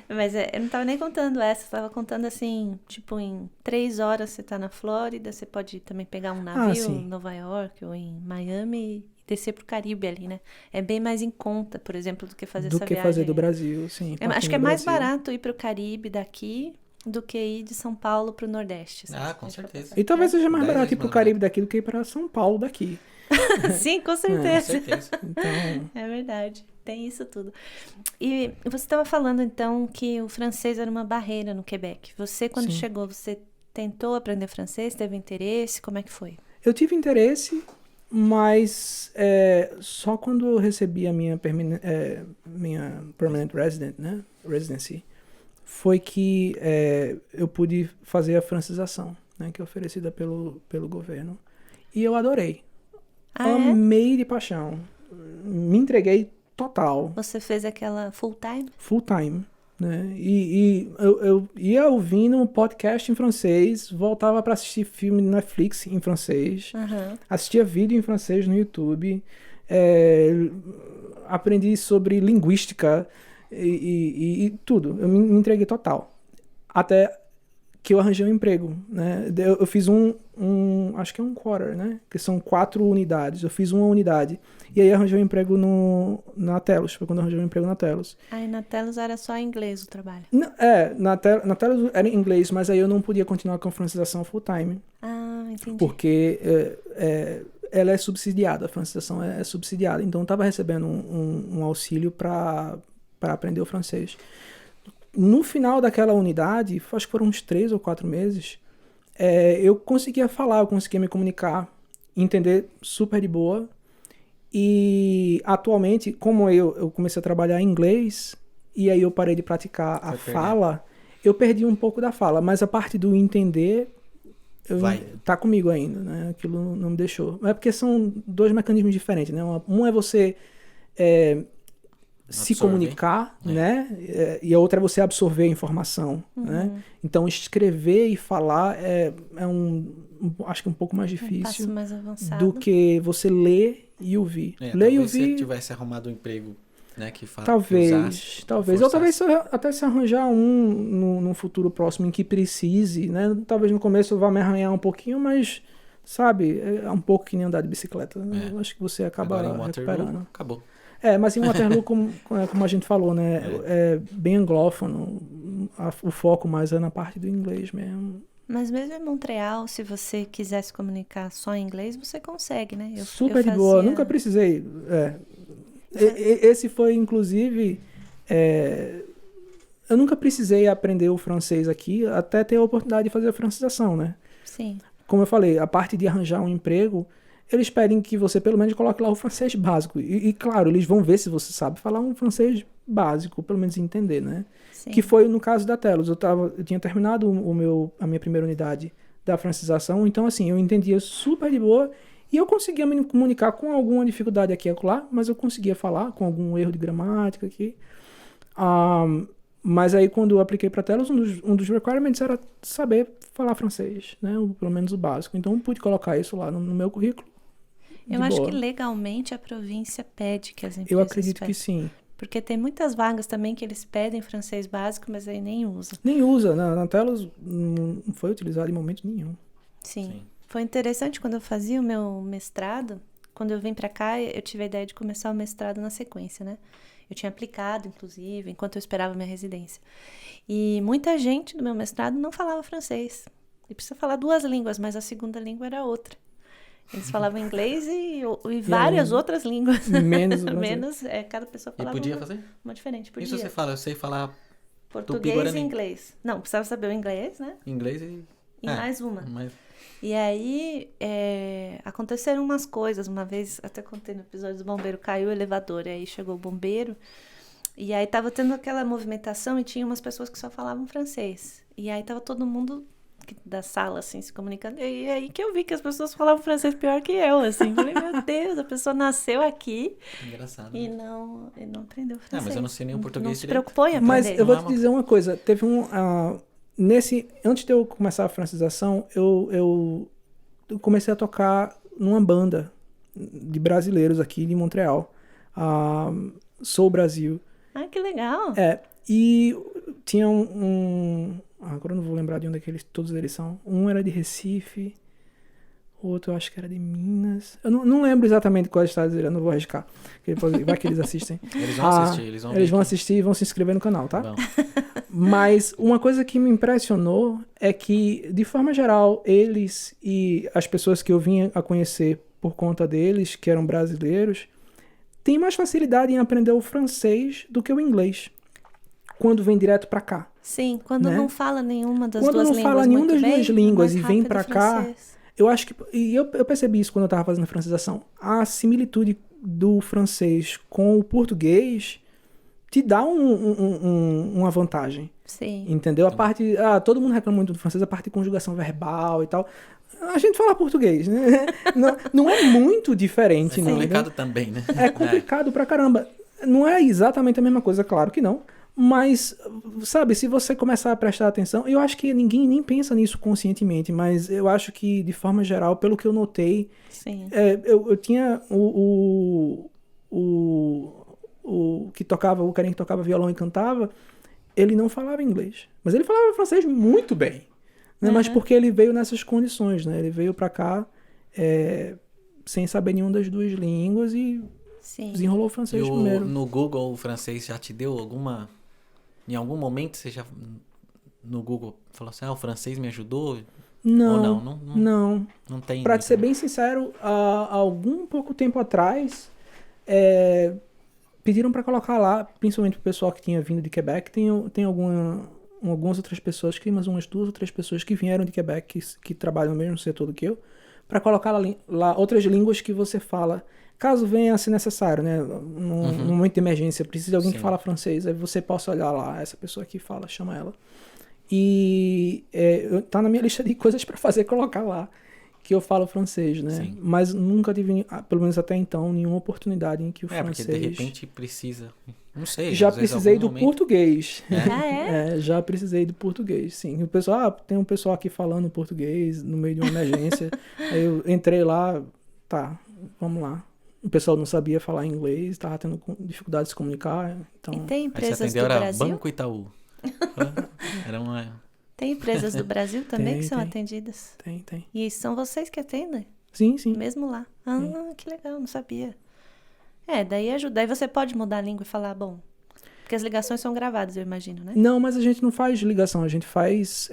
Mas eu não tava nem contando essa. Eu tava contando assim, tipo, em 3 horas você tá na Flórida, você pode também pegar um navio sim. em Nova York ou em Miami e descer pro Caribe ali, né? É bem mais em conta, por exemplo, do que fazer essa viagem. Do que fazer do Brasil, sim. Acho que é partindo do mais Brasil. barato ir pro Caribe daqui do que ir de São Paulo pro Nordeste. Ah, com certeza. E talvez seja mais 10 barato ir vezes pro mais Caribe daqui do que ir pra São Paulo daqui. Sim, com Com certeza. certeza. Então, É verdade, tem isso tudo. E você estava falando, então, que o francês era uma barreira no Quebec. Você, quando Sim. chegou, você tentou aprender francês? Teve interesse? Como é que foi? eu tive interesse, mas só quando eu recebi a minha permanent resident, né? Residency, foi que eu pude fazer a francização, né? Que é oferecida pelo governo. E eu adorei. Ah, é? Amei de paixão. Me entreguei total, Você fez aquela full time? full time, né? E eu ia ouvindo um podcast em francês, voltava para assistir filme no Netflix em francês, Aham. assistia vídeo em francês no YouTube, aprendi sobre linguística e tudo. Eu me entreguei total. Até que eu arranjei um emprego, né? Eu fiz acho que é um quarter, né? Que são 4 unidades. Eu fiz uma unidade. E aí arranjei um emprego na Telos. Foi quando eu arranjei um emprego na Telos. Aí na Telos era só inglês o trabalho. Na Telos era em inglês, mas aí eu não podia continuar com a francização full time. Ah, entendi. Porque ela é subsidiada, a francização é subsidiada. Então eu estava recebendo um auxílio para aprender o francês. No final daquela unidade, acho que foram uns 3 ou 4 meses, eu conseguia falar, eu conseguia me comunicar, entender super de boa. E atualmente, como eu comecei a trabalhar em inglês, e aí eu parei de praticar a fala, eu perdi um pouco da fala, mas a parte do entender tá comigo ainda, né? Aquilo não me deixou. Mas é porque são 2 mecanismos diferentes, né? Um é você se comunicar, né? E a outra é você absorver a informação, né? Então, escrever e falar acho que um pouco mais difícil passo mais avançado do que você ler e ouvir. Ler e ouvir. Se você tivesse arrumado um emprego, né, que talvez. Forçasse. Ou talvez até se arranjar num futuro próximo em que precise, né? Talvez no começo eu vá me arranhar um pouquinho, mas, sabe, é um pouco que nem andar de bicicleta. Eu acho que você acaba recuperando. Acabou. Mas em Waterloo, como a gente falou, né? É bem anglófono. O foco mais é na parte do inglês mesmo. Mas mesmo em Montreal, se você quiser se comunicar só em inglês, você consegue, né? Super de boa. Nunca precisei. Esse foi, inclusive... eu nunca precisei aprender o francês aqui, até ter a oportunidade de fazer a francização, né? Sim. Como eu falei, a parte de arranjar um emprego... Eles pedem que você pelo menos coloque lá o francês básico. E claro, eles vão ver se você sabe falar um francês básico, pelo menos entender, né? Sim. Que foi no caso da Telos. Eu tinha terminado a minha primeira unidade da francização, então assim, eu entendia super de boa e eu conseguia me comunicar com alguma dificuldade aqui e acolá, mas eu conseguia falar com algum erro de gramática aqui. Mas aí quando eu apliquei para Telos, um dos requirements era saber falar francês, né? Pelo menos o básico. Então eu pude colocar isso lá no meu currículo. Eu acho que legalmente a província pede que as empresas Eu acredito que sim. Porque tem muitas vagas também que eles pedem francês básico, mas aí nem usa. Nem usa. Na Telos não foi utilizado em momento nenhum. Sim. Foi interessante quando eu fazia o meu mestrado. Quando eu vim pra cá, eu tive a ideia de começar o mestrado na sequência, né? Eu tinha aplicado, inclusive, enquanto eu esperava minha residência. E muita gente do meu mestrado não falava francês. E precisa falar 2 línguas, mas a segunda língua era outra. Eles falavam inglês e várias outras línguas. Menos, cada pessoa falava podia fazer? uma diferente. Podia. Isso você fala, eu sei falar português e inglês. Não, precisava saber o inglês, né? Inglês e mais uma. E aí, aconteceram umas coisas. Uma vez, até contei no episódio do bombeiro, caiu o elevador. E aí chegou o bombeiro. E aí tava tendo aquela movimentação e tinha umas pessoas que só falavam francês. E aí tava todo mundo da sala, assim, se comunicando. E aí que eu vi que as pessoas falavam francês pior que eu, assim. Falei, meu Deus, a pessoa nasceu aqui. Engraçado. E não aprendeu francês. Mas eu não sei nem o português não se preocupou em aprender. Mas eu vou te dizer uma coisa. Teve antes de eu começar a francização, eu comecei a tocar numa banda de brasileiros aqui de Montreal. Sou Brasil. Ah, que legal. E tinha agora eu não vou lembrar de onde é que todos eles são. Um era de Recife, o outro eu acho que era de Minas. Eu não lembro exatamente qual estado eu não vou arriscar. Vai que eles assistem. Eles vão assistir. Eles vão assistir e vão se inscrever no canal, tá? Bom. Mas uma coisa que me impressionou é que, de forma geral, eles e as pessoas que eu vinha a conhecer por conta deles, que eram brasileiros, têm mais facilidade em aprender o francês do que o inglês, quando vem direto pra cá. Sim, quando né? não fala nenhuma das Quando duas não línguas fala nenhuma muito das duas bem, línguas mais e vem rápido pra o cá, francês. eu acho que... E eu percebi isso quando eu tava fazendo a francização. A similitude do francês com o português te dá uma vantagem. Sim. Entendeu? A parte... todo mundo reclama muito do francês, a parte de conjugação verbal e tal. A gente fala português, né? Não é muito diferente, É não. complicado Né? também, né? É complicado pra caramba. Não é exatamente a mesma coisa, claro que não. Mas, sabe, se você começar a prestar atenção, eu acho que ninguém nem pensa nisso conscientemente, mas eu acho que, de forma geral, pelo que eu notei, Sim. Eu tinha o que tocava, o carinha que tocava violão e cantava, ele não falava inglês. Mas ele falava francês muito bem. Né? Mas porque ele veio nessas condições, né? Ele veio pra cá sem saber nenhuma das duas línguas e Sim. desenrolou o francês primeiro. No Google, o francês já te deu alguma... Em algum momento você já no Google falou assim, o francês me ajudou? Não, Ou não? Não tem. Pra te ser bem sincero, há algum pouco tempo atrás, pediram pra colocar lá, principalmente pro pessoal que tinha vindo de Quebec, tem algumas outras pessoas, umas 2 ou 3 pessoas que vieram de Quebec, que trabalham no mesmo setor do que eu, pra colocar lá outras línguas que você fala, caso venha a ser necessário, né? Num momento de emergência, precisa de alguém que fala francês, aí você possa olhar lá, essa pessoa aqui fala, chama ela. E tá na minha lista de coisas pra fazer, colocar lá, que eu falo francês, né? Sim. Mas nunca tive, pelo menos até então, nenhuma oportunidade em que o francês... porque de repente precisa... Não sei. Já às vezes, precisei algum do momento... português. É? Já precisei do português, sim. O pessoal, tem um pessoal aqui falando português no meio de uma emergência. Aí eu entrei lá, tá, vamos lá. O pessoal não sabia falar inglês, tava tendo dificuldade de se comunicar, então... E tem Aí você empresas atendeu, do era Brasil? Banco Itaú. Era uma... Tem empresas do Brasil também Tem, que são tem. atendidas? Tem. E são vocês que atendem? Sim, sim. Mesmo lá? Que legal, não sabia. Daí ajuda. Daí você pode mudar a língua e falar, bom... Porque as ligações são gravadas, eu imagino, né? Não, mas a gente não faz ligação, a gente faz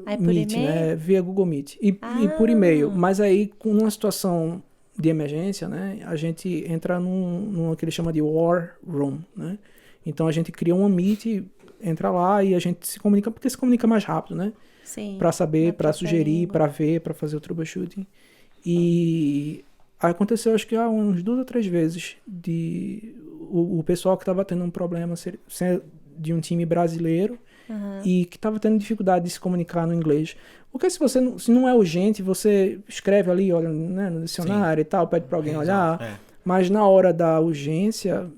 Aí por Meet, e-mail? né? Via Google Meet. E por e-mail. Mas aí, com uma situação de emergência, né? A gente entra num que ele chama de War Room, né? Então a gente cria um Meet, entra lá e a gente se comunica, porque se comunica mais rápido, né? Sim. Pra saber, na pra própria sugerir, língua. pra ver, pra fazer o troubleshooting. E aconteceu, acho que há uns 2 ou 3 vezes o pessoal que estava tendo um problema ser de um time brasileiro e que estava tendo dificuldade de se comunicar no inglês. Porque se não é urgente, você escreve ali, olha, né, no dicionário e tal, pede para alguém olhar. Mas na hora da urgência,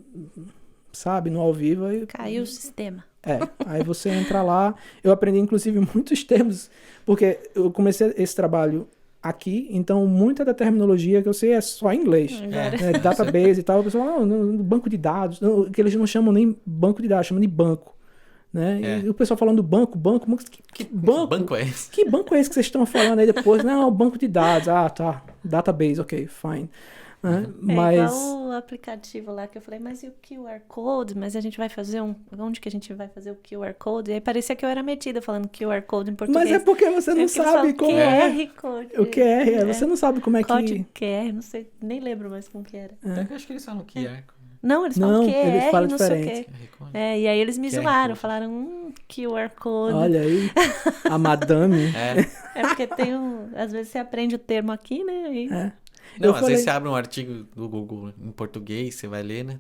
sabe, no ao vivo... Caiu o sistema. Aí você entra lá. Eu aprendi, inclusive, muitos termos, porque eu comecei esse trabalho aqui, então muita da terminologia que eu sei é só em inglês. Database e tal. O pessoal, no banco de dados, que eles não chamam nem banco de dados, chamam de banco. Né? E o pessoal falando banco, que banco é esse? Que banco é esse que vocês estão falando aí depois? Não, banco de dados. Tá. Database, ok, fine. Mas... igual o aplicativo lá que eu falei, mas e o QR Code? Mas a gente vai fazer onde que a gente vai fazer o QR Code? E aí parecia que eu era metida falando QR Code em português. Mas é porque você não sabe como QR Code. O QR, você não sabe como é Código QR, não sei, nem lembro mais como que era. Até que eu acho que eles falam QR. Não, eles falam QR, eles falam não sei o diferente. quê. E aí eles me zoaram, falaram, QR Code. Olha aí, a madame. Porque às vezes você aprende o termo aqui, né? E... Não, às vezes você abre um artigo do Google em português, você vai ler, né?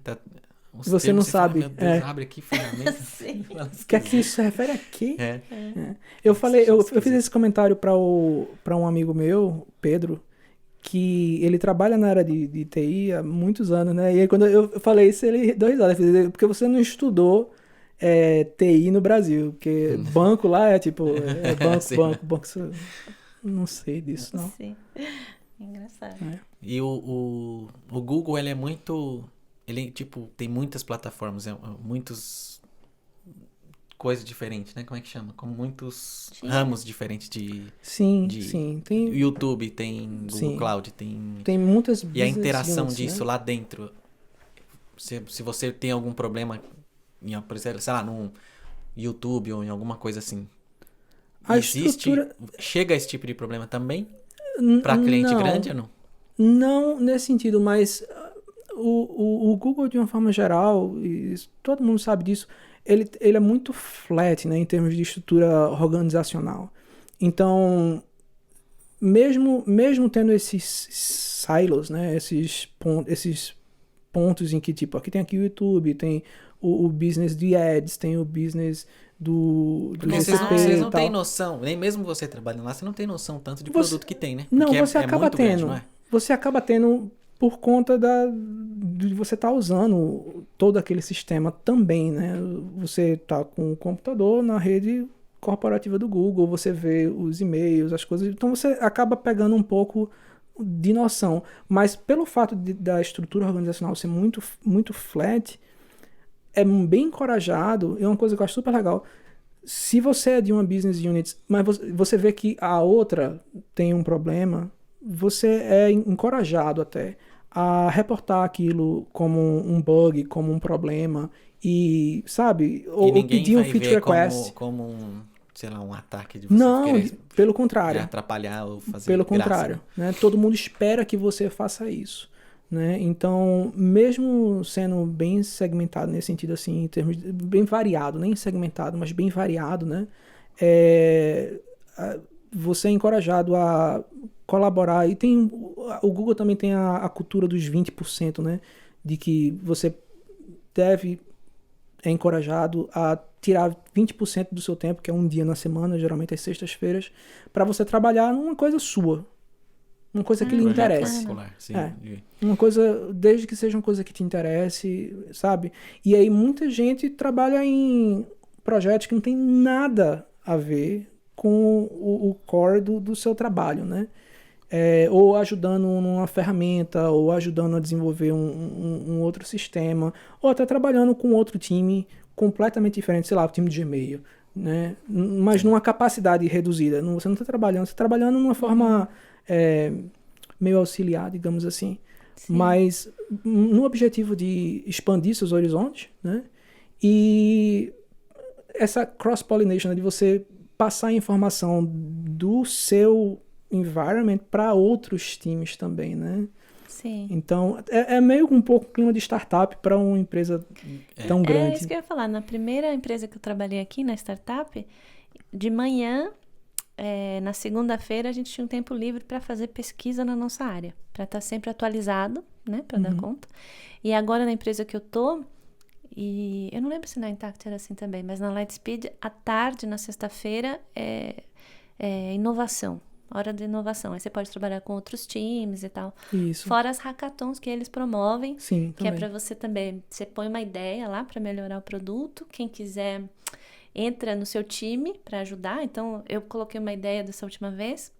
Você não sabe. Fala, meu Deus, abre aqui finalmente. O que é que isso se refere aqui? Eu falei, eu fiz esse comentário para um amigo meu, Pedro, que ele trabalha na área de TI há muitos anos, né? E aí quando eu falei isso, ele deu risada. Porque você não estudou TI no Brasil, porque banco lá é tipo, banco. Não sei disso, não. Sim. Engraçado. E o Google, ele é muito... Ele, tipo, tem muitas plataformas, muitos... coisas diferentes, né? Como é que chama? Com muitos ramos diferentes de... Sim. Tem YouTube, tem Google Cloud, tem muitas e a interação units, disso né? lá dentro. Se você tem algum problema, por exemplo, sei lá, YouTube ou em alguma coisa assim. A Existe, estrutura... chega a esse tipo de problema também? Para cliente Não. grande ou não? Não nesse sentido, mas o Google, de uma forma geral, e todo mundo sabe disso, ele é muito flat, né, em termos de estrutura organizacional. Então, mesmo tendo esses silos, né, esses pontos em que, tipo, aqui tem o YouTube, tem o business de ads, tem o business do Porque GCP vocês e não tal. têm noção, nem mesmo você trabalhando lá, você não tem noção tanto de Você- produto que tem, né? Não, Porque você acaba muito tendo. grande, não é? Você acaba tendo por conta de você estar usando todo aquele sistema também, né? Você tá com o computador na rede corporativa do Google, você vê os e-mails, as coisas, então você acaba pegando um pouco de noção. Mas pelo fato da estrutura organizacional ser muito, muito flat, é bem encorajado, é uma coisa que eu acho super legal. Se você é de uma business unit, mas você vê que a outra tem um problema, você é encorajado até a reportar aquilo como um bug, como um problema e, sabe, E ou ninguém pedir um vai feature ver request. como um, sei lá, um ataque de você Não, querer pelo contrário. atrapalhar ou fazer Pelo graça, contrário, né? né? Todo mundo espera que você faça isso, né? Então, mesmo sendo bem segmentado nesse sentido assim, em termos bem variado, nem segmentado, mas bem variado, né? Você é encorajado a colaborar e tem o Google também tem a cultura dos 20%, né? De que você é encorajado a tirar 20% do seu tempo, que é um dia na semana, geralmente às sextas-feiras, para você trabalhar numa coisa sua. Uma coisa que lhe Projeto interesse. particular, sim. É. Uma coisa, desde que seja uma coisa que te interesse, sabe? E aí muita gente trabalha em projetos que não tem nada a ver com o core do seu trabalho, né? Ou ajudando numa ferramenta, ou ajudando a desenvolver um outro sistema, ou até trabalhando com outro time completamente diferente, sei lá, o time de Gmail, né? Mas numa capacidade reduzida. Você não está trabalhando, você está trabalhando numa forma meio auxiliar, digamos assim. Sim. Mas no objetivo de expandir seus horizontes, né? E essa cross-pollination, né, de você passar a informação do seu environment para outros times também, né? Sim. Então, é meio um pouco clima de startup para uma empresa tão É grande. isso que eu ia falar. Na primeira empresa que eu trabalhei aqui, na startup, de manhã, na segunda-feira, a gente tinha um tempo livre para fazer pesquisa na nossa área, para estar sempre atualizado, né? Para dar conta. E agora, na empresa que eu tô, e eu não lembro se na Intact era assim também, mas na Lightspeed, à tarde, na sexta-feira, é inovação. Hora de inovação. Aí você pode trabalhar com outros times e tal. Isso. Fora as hackathons que eles promovem. Sim, que é também. para você também. Você põe uma ideia lá para melhorar o produto. Quem quiser entra no seu time para ajudar. Então, eu coloquei uma ideia dessa última vez.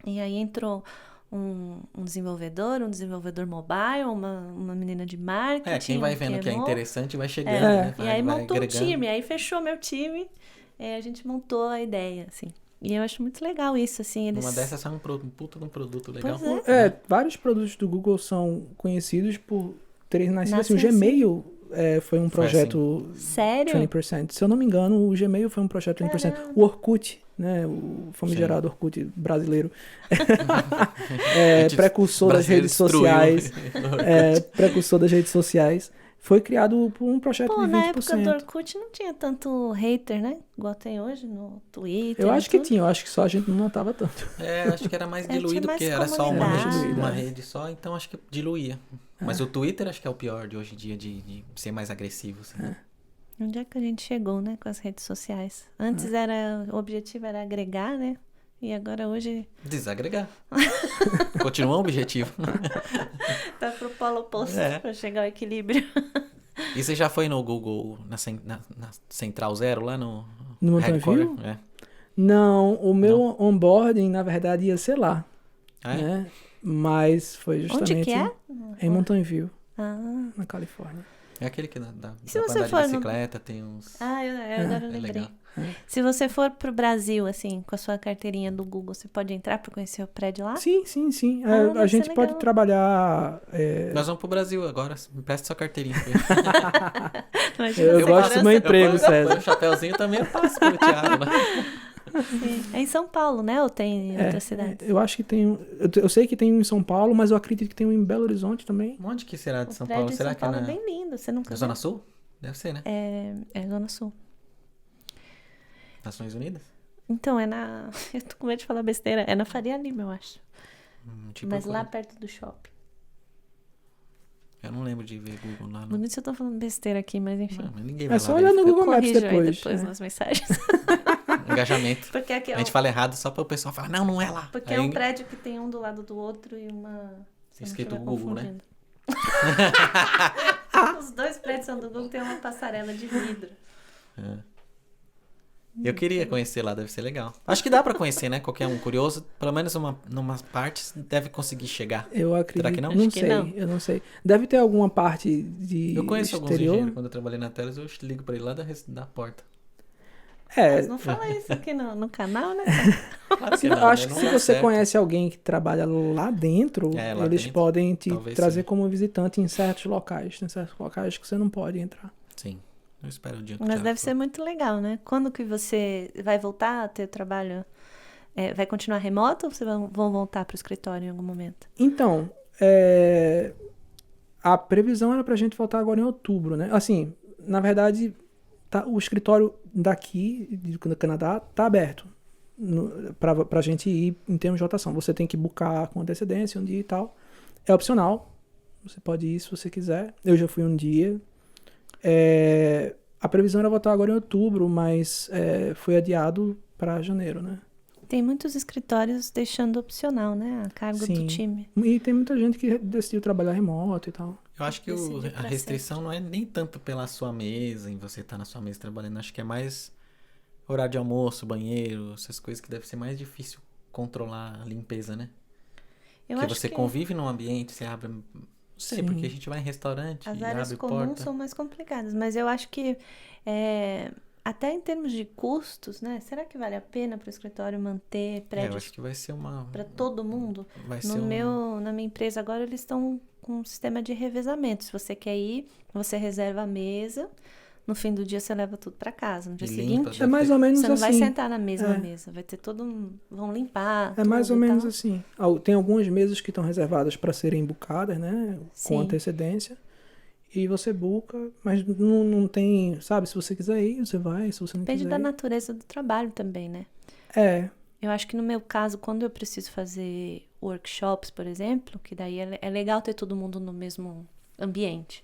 E aí entrou um desenvolvedor mobile, uma menina de marketing. Quem vai vendo que é PMO. interessante vai chegando, né? E aí vai montou agregando. um time. Aí fechou meu time. A gente montou a ideia, assim. E eu acho muito legal isso, assim. Eles... Uma dessas sai um puta de um produto legal. Pois é. Vários produtos do Google são conhecidos por terem nascido assim. O Nascem assim. Gmail foi um Foi projeto Sério? 20%. Se eu não me engano, o Gmail foi um projeto 20%. Caramba. O Orkut, né? O famigerado Orkut brasileiro. Precursor das Brasileiro redes destruiu. sociais. Precursor das redes sociais. Foi criado por um projeto Pô, de 20%. na época do Orkut não tinha tanto hater, né? Igual tem hoje no Twitter. Eu acho que tudo. tinha, eu acho que só a gente não notava tanto. Acho que era mais Tinha diluído, mais porque era só uma comunidade. rede, uma rede só, então acho que diluía. Mas o Twitter acho que é o pior de hoje em dia, de ser mais agressivo. Assim, né? Onde é que a gente chegou, né? Com as redes sociais. Antes o objetivo era agregar, né? E agora hoje Desagregar. Continua o objetivo. tá pro polo oposto, É. pra chegar ao equilíbrio. E você já foi no Google, na Central Zero, lá no No Mountain Headquarter? View? Não, o meu onboarding, na verdade, ia ser lá. Ah, é? Né? Mas foi justamente Onde que é? em Mountain View, Ah, na Califórnia. É aquele que dá Se pra você andar for de no- bicicleta, tem uns... agora eu lembrei. legal. Se você for pro Brasil, assim, com a sua carteirinha do Google, você pode entrar pra conhecer o prédio lá? Sim. deve A ser gente pode legal. trabalhar... Nós vamos pro Brasil agora, me presta sua carteirinha. Não Imagina Eu a gosto do meu segurança. emprego, César. O chapéuzinho também eu passo pelo Thiago, né? Sim. É em São Paulo, né? Ou tem em outras cidades? Eu acho que tem um. Eu sei que tem um em São Paulo, mas eu acredito que tem um em Belo Horizonte também. Onde que será de O São prédio Paulo? em Será São que é Paulo na é bem lindo. Você nunca na viu? Zona Sul? Deve ser, né? É Zona Sul. Nações Unidas? Então, é na... Eu tô com medo de falar besteira. É na Faria Lima, eu acho. Tipo, Mas lá perto do shopping. eu não lembro de ver Google lá. Não. Bonito se eu tô falando besteira aqui, mas enfim. Não, mas ninguém vai É lá só olhar no verificar. Google Maps Corrija aí depois. depois né? nas mensagens. Engajamento. Porque aqui A é, gente fala errado só para o pessoal falar, não, não é lá. porque Aí, é um prédio que tem um do lado do outro e uma... se eu não Escrito estiver Google, né? confundindo. Os dois prédios são do Google, tem uma passarela de vidro. Eu queria conhecer lá, deve ser legal. Acho que dá pra conhecer, né? Qualquer um curioso, pelo menos numa parte, deve conseguir chegar. Eu acredito. Será que não? Não Acho que sei, não. eu não sei. Deve ter alguma parte de Eu conheço alguns exterior. engenheiros, quando eu trabalhei na Teles, eu ligo pra ele lá da porta. Mas não fala isso aqui no canal, né? Claro que Eu não, acho né? que Não se dá você certo. conhece alguém que trabalha lá dentro, Lá eles dentro, podem te talvez trazer sim. como visitante em certos locais. Tem certos locais que você não pode entrar. Sim, eu espero o dia que o Mas Thiago deve for. ser muito legal, né? Quando que você vai voltar a ter trabalho? Vai continuar remoto ou vocês vão voltar para o escritório em algum momento? Então, a previsão era pra gente voltar agora em outubro, né? Assim, na verdade, o escritório daqui, do Canadá, tá aberto pra gente ir em termos de rotação. Você tem que buscar com antecedência um dia e tal. É opcional. Você pode ir se você quiser. Eu já fui um dia. A previsão era voltar agora em outubro, mas foi adiado pra janeiro, né? Tem muitos escritórios deixando opcional, né? A cargo do Sim. time. E tem muita gente que decidiu trabalhar remoto e tal. Eu acho que Decidir a pra restrição não é nem tanto pela sua mesa, em você estar na sua mesa trabalhando. Acho que é mais horário de almoço, banheiro, essas coisas que deve ser mais difícil controlar a limpeza, né? Eu Porque acho você que convive num ambiente, você abre... Não sei, Sim. porque a gente vai em restaurante as e áreas abre comuns porta. são mais complicadas, mas eu acho que até em termos de custos, né? Será que vale a pena para o escritório manter eu prédios acho que vai ser uma... para todo mundo? Vai ser um... Na minha empresa agora eles estão com um sistema de revezamento. Se você quer ir, você reserva a mesa. No fim do dia você leva tudo para casa. No dia E limpa, seguinte, É mais ou menos você não assim. vai sentar na mesma É. mesa. Vai ter vão limpar. É mais ou tudo e menos tal. assim. Tem algumas mesas que estão reservadas para serem bucadas, né? Com Sim. antecedência. E você buca, mas não tem, sabe? Se você quiser ir, você vai. Se você não Depende quiser da ir. natureza do trabalho também, né? Eu acho que no meu caso, quando eu preciso fazer workshops, por exemplo, que daí é legal ter todo mundo no mesmo ambiente.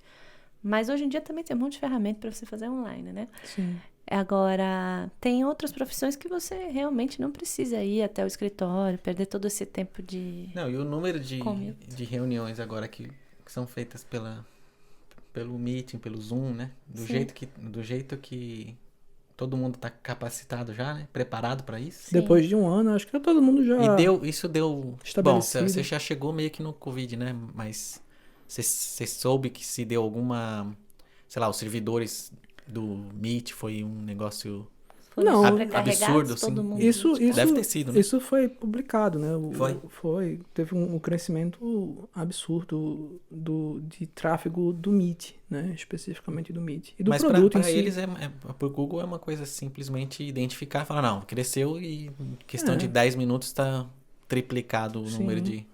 Mas hoje em dia também tem um monte de ferramenta para você fazer online, né? Sim. Agora, tem outras profissões que você realmente não precisa ir até o escritório, perder todo esse tempo de... Não, e o número de Commute. reuniões agora que são feitas pelo Meeting, pelo Zoom, né? Do Sim. jeito que todo mundo tá capacitado já, né? Preparado para isso. Sim. Depois de um ano, acho que todo mundo já... Isso deu... Bom, Estabelecido. você já chegou meio que no Covid, né? Mas você soube que se deu alguma... Sei lá, os servidores do Meet foi um negócio Foram Não, sobrecarregados, absurdo, assim. todo mundo. Isso Deve ter sido, né? Isso foi publicado, né? Foi? Teve um crescimento absurdo de tráfego do Meet, né? Especificamente do Meet. E do Mas produto para em si. eles, pro Google é uma coisa simplesmente identificar e falar, não, cresceu e em questão de 10 minutos está triplicado o Sim. número de...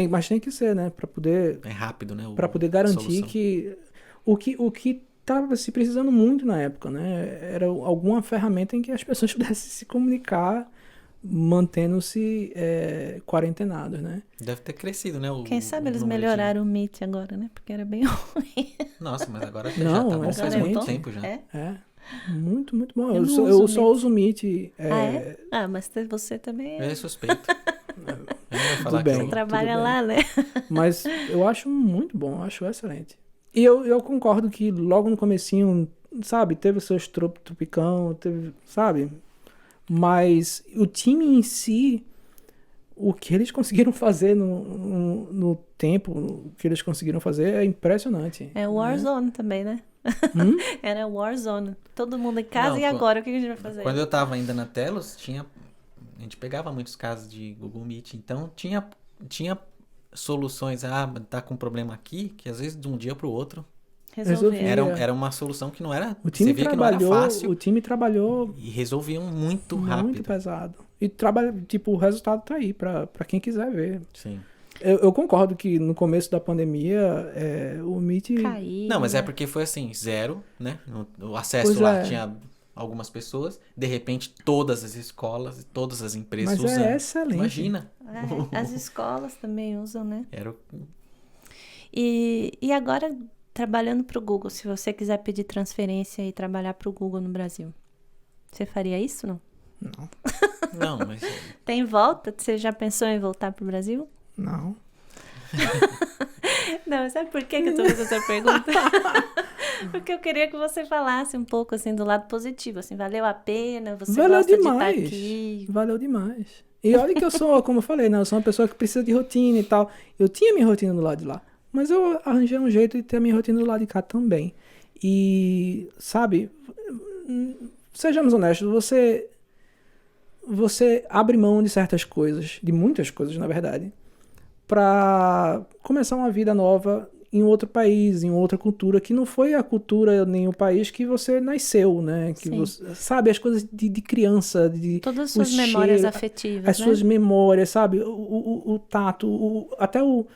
Mas tem que ser, né? Para poder É rápido, né? para poder garantir solução. que o que estava se precisando muito na época, né? Era alguma ferramenta em que as pessoas pudessem se comunicar mantendo-se quarentenados, né? Deve ter crescido, né? Quem sabe eles número melhoraram o Meet agora, né? Porque era bem ruim. Nossa, mas agora Não, já tá bom faz excelente. muito tempo já. É? É muito, muito bom. Eu Eu, não só, uso eu o só Meet. uso o Meet. Mas você também É suspeito. Eu não vou falar bem. que eu... trabalha tudo bem. lá, né? Mas eu acho muito bom, eu acho excelente. E eu concordo que logo no comecinho, sabe, teve os seus tropicão, teve, sabe? Mas o time em si, o que eles conseguiram fazer no tempo, o que eles conseguiram fazer é impressionante. É Warzone também, né? Era Warzone. Todo mundo em casa Não, e agora o que a gente vai fazer? Quando eu tava ainda na Telos, a gente pegava muitos casos de Google Meet, então tinha soluções, tá com um problema aqui, que às vezes de um dia pro outro Resolveram. Era uma solução que não era... O time você via que não era fácil. O time trabalhou E resolviam muito rápido. muito pesado. E tipo, o resultado tá aí pra quem quiser ver. Sim. Eu concordo que no começo da pandemia, o Meet... Caiu. Não, mas é né? porque foi assim, zero, né? O acesso Pois lá é. tinha algumas pessoas. De repente, todas as escolas, todas as empresas Mas usando. é excelente. Imagina. As escolas também usam, né? Era o... E agora, trabalhando para o Google, se você quiser pedir transferência e trabalhar para o Google no Brasil, você faria isso, não? Não, mas... Tem volta? Você já pensou em voltar para o Brasil? Não. Não, sabe por que eu tô fazendo essa pergunta? Porque eu queria que você falasse um pouco, assim, do lado positivo, assim, valeu a pena, você Valeu gosta demais. de estar aqui. Valeu demais. E olha que eu sou, como eu falei, né? Eu sou uma pessoa que precisa de rotina e tal. Eu tinha minha rotina do lado de lá. Mas eu arranjei um jeito de ter a minha rotina do lado de cá também. E, sabe, sejamos honestos, você abre mão de certas coisas, de muitas coisas, na verdade, pra começar uma vida nova em outro país, em outra cultura, que não foi a cultura nem o país que você nasceu, né? Que Sim. você, sabe, as coisas de criança, de Todas as o suas memórias cheiro, afetivas, as né? suas memórias, sabe? O tato, até o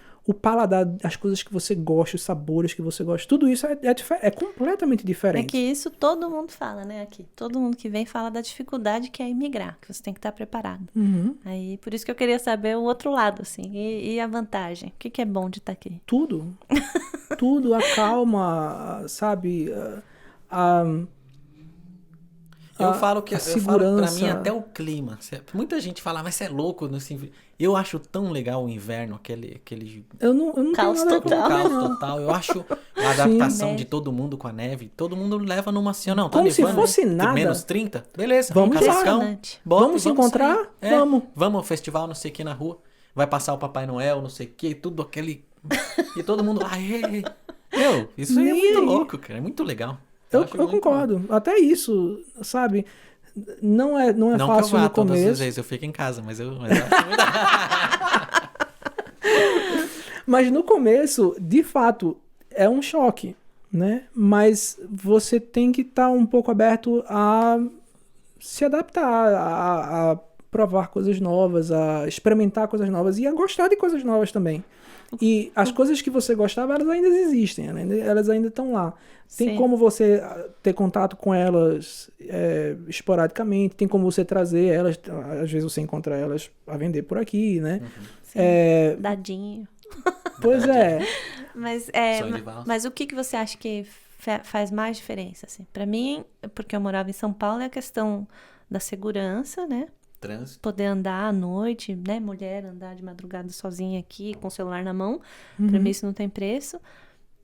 paladar, as coisas que você gosta, os sabores que você gosta, tudo isso é completamente É diferente. que isso todo mundo fala, né, aqui. Todo mundo que vem fala da dificuldade que é imigrar, que você tem que estar preparado. Uhum. Aí, por isso que eu queria saber o outro lado, assim, e a vantagem. O que é bom de estar aqui? Tudo. Tudo, a calma, sabe? Eu falo que a eu falo pra mim segurança. até o clima. Muita gente fala, mas você é louco nesse... Eu acho tão legal o inverno, aquele Eu não Caos tenho nada total. contra, caos não. total. Eu acho a adaptação Neve. de todo mundo com a neve. Todo mundo leva numa assim, não, tá Como se nevando, fosse né? nada. Menos 30, beleza. Vamos lá. casacão, Impressionante. bota e Vamos se encontrar? sair. É, Vamos. Vamos ao festival, não sei o que, na rua. Vai passar o Papai Noel, não sei o que, tudo aquele... E todo mundo... Aê! Meu, isso aí é Nem muito aí. louco, cara. É muito legal. Eu acho muito concordo. Até isso, sabe? Não é Não que eu fácil vá no todas as começo. vezes, eu fico em casa, mas eu acho muito... Mas no começo, de fato, é um choque, né? Mas você tem que estar um pouco aberto a se adaptar, a provar coisas novas, a experimentar coisas novas e a gostar de coisas novas também. E as coisas que você gostava, elas ainda existem, elas ainda estão lá. Tem Sim. como você ter contato com elas esporadicamente, tem como você trazer elas, às vezes você encontra elas a vender por aqui, né? Sim. Dadinho. Pois é. Mas, Sonho de valsa. mas o que você acha que faz mais diferença? Assim? Para mim, porque eu morava em São Paulo, é a questão da segurança, né? Trânsito. Poder andar à noite, né? Mulher andar de madrugada sozinha aqui, com o celular na mão. Pra mim isso não tem preço.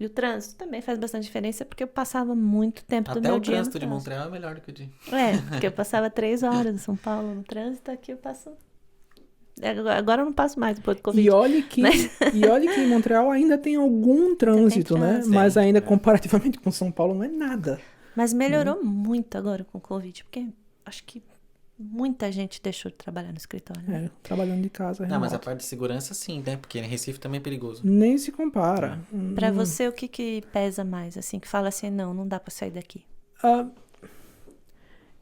E o trânsito também faz bastante diferença, porque eu passava muito tempo do Até meu o dia no trânsito de trânsito. Montreal é melhor do que o de... Porque eu passava 3 horas em São Paulo no trânsito, aqui eu passo... Agora eu não passo mais depois do Covid. E olha que em Montreal ainda tem algum trânsito, né? trânsito. Mas Sim, ainda é. comparativamente com São Paulo não é nada. Mas melhorou muito agora com o Covid, porque acho que muita gente deixou de trabalhar no escritório. Né? É, trabalhando de casa. Não, mas a remoto. parte de segurança sim, né? Porque em Recife também é perigoso. Nem se compara. Pra você, o que pesa mais? Assim, que fala assim, não dá pra sair daqui.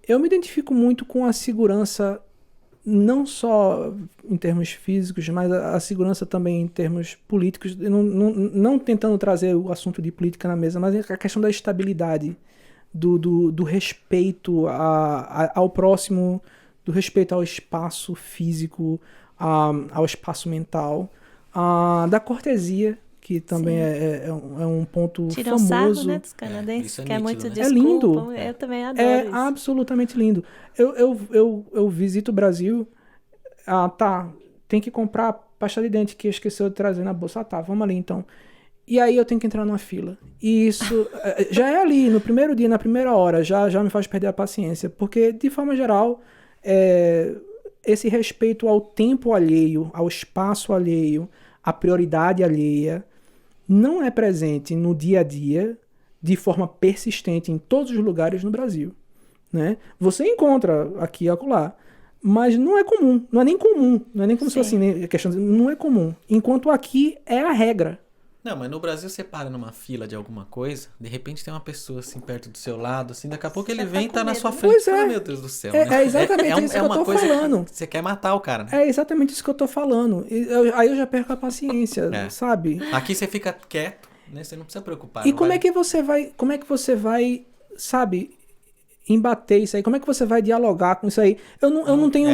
Eu me identifico muito com a segurança, não só em termos físicos, mas a segurança também em termos políticos. Eu não tentando trazer o assunto de política na mesa, mas a questão da estabilidade, do respeito ao próximo, do respeito ao espaço físico, ao espaço mental, da cortesia, que também é um ponto Tiram famoso. sarro, né, dos canadenses, isso é que é nítido, muito né? É desculpa. lindo. Eu também adoro É isso. absolutamente lindo. Eu visito o Brasil. Tá. Tem que comprar pasta de dente que esqueceu de trazer na bolsa. Tá, vamos ali então. E aí eu tenho que entrar numa fila. E isso já é ali, no primeiro dia, na primeira hora, já me faz perder a paciência. Porque, de forma geral, esse respeito ao tempo alheio, ao espaço alheio, à prioridade alheia, não é presente no dia a dia de forma persistente em todos os lugares no Brasil, né? Você encontra aqui e acolá, mas não é comum, não é nem comum, não é nem como se fosse assim, a questão não é comum, enquanto aqui é a regra, Não, mas no Brasil você para numa fila de alguma coisa, de repente tem uma pessoa assim perto do seu lado, assim, daqui a pouco ele Já tá vem e com tá na medo, sua né? frente. Pois Fala, é. meu Deus do céu. É né? exatamente isso que eu tô falando. Que você quer matar o cara, né? É exatamente isso que eu tô falando. Aí eu já perco a paciência, É. sabe? Aqui você fica quieto, né? Você não precisa preocupar. E não como vai- é que você vai, sabe, embater isso aí? Como é que você vai dialogar com isso aí? Eu não tenho,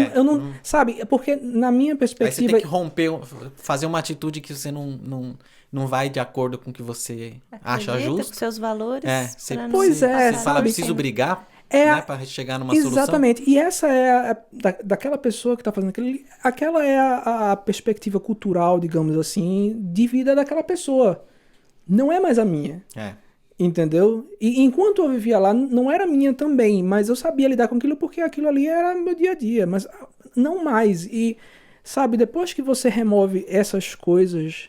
sabe? Porque na minha Aí você perspectiva, tem que romper, fazer uma atitude que você não vai de acordo com o que você acha Acredita justo. com seus valores. Você, pra não Pois você, é, você fala, sabe? preciso brigar, É né? a- Pra chegar numa solução. exatamente. E essa é daquela pessoa que tá fazendo aquela é a perspectiva cultural, digamos assim, de vida daquela pessoa. Não é mais a minha. É. Entendeu? E enquanto eu vivia lá, não era minha também, mas eu sabia lidar com aquilo porque aquilo ali era meu dia a dia, mas não mais. E, sabe, depois que você remove essas coisas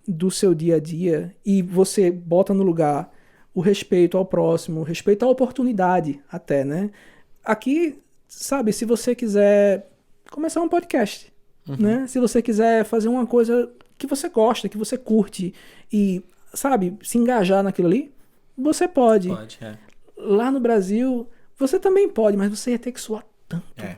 do seu dia a dia e você bota no lugar o respeito ao próximo, o respeito à oportunidade até, né? Aqui, sabe, se você quiser começar um podcast, né? Se você quiser fazer uma coisa que você gosta, que você curte e, sabe, se engajar naquilo ali, você pode. Pode, é. Lá no Brasil, você também pode, mas você ia ter que suar tanto. É,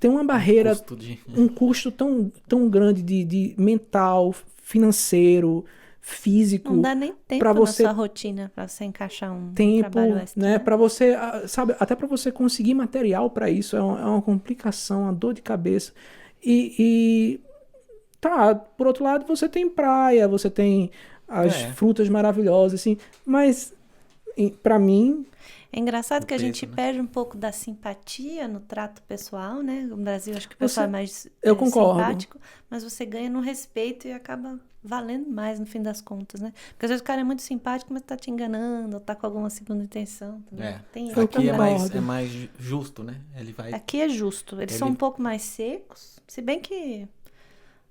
Tem uma barreira, custo de... um custo tão grande de mental, financeiro, físico. Não dá nem tempo pra você- na sua rotina pra você encaixar um Tempo, trabalho extra. né? Para você, sabe, até para você conseguir material para isso é uma complicação, uma dor de cabeça. E tá, por outro lado, você tem praia, você tem as frutas maravilhosas, assim, mas para mim, É engraçado que a peso, gente né? perde um pouco da simpatia no trato pessoal, né? No Brasil, acho que o pessoal é mais eu concordo. simpático, mas você ganha no respeito e acaba valendo mais no fim das contas, né? Porque às vezes o cara é muito simpático, mas tá te enganando, ou tá com alguma segunda intenção. Também. É. Tem Eu Aqui concordo. é mais justo, né? Ele vai... Aqui é justo. Eles são um pouco mais secos, se bem que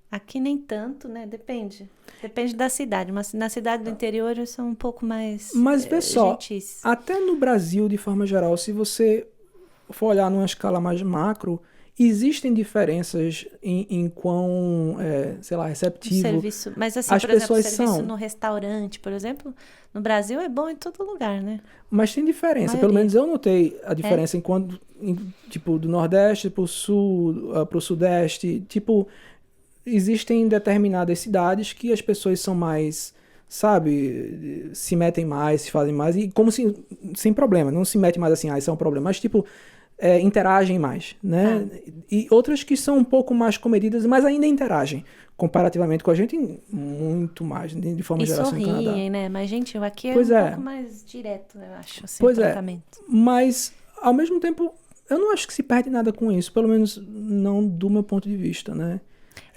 aqui nem tanto, né? Depende. Depende da cidade. Mas na cidade do interior eles são um pouco mais Mas vê só, gentis. até no Brasil, de forma geral, se você for olhar numa escala mais macro, existem diferenças em quão, sei lá, receptivo Serviço. Mas assim, as por exemplo, pessoas serviço são. no restaurante, por exemplo, no Brasil é bom em todo lugar, né? Mas tem diferença. Maioria. Pelo menos eu notei a diferença tipo, do Nordeste pro Sul, pro Sudeste. Tipo, existem determinadas cidades que as pessoas são mais, sabe, se metem mais, se fazem mais, e como se, sem problema, não se mete mais assim, isso é um problema, mas tipo, interagem mais, né? E outras que são um pouco mais comedidas, mas ainda interagem, comparativamente com a gente, muito mais, de forma E geral, assim, no Canadá. sorriem, né? Mas, gente, aqui é Pois um é. pouco mais direto, eu acho, assim, Pois o é. tratamento. Mas, ao mesmo tempo, eu não acho que se perde nada com isso, pelo menos não do meu ponto de vista, né?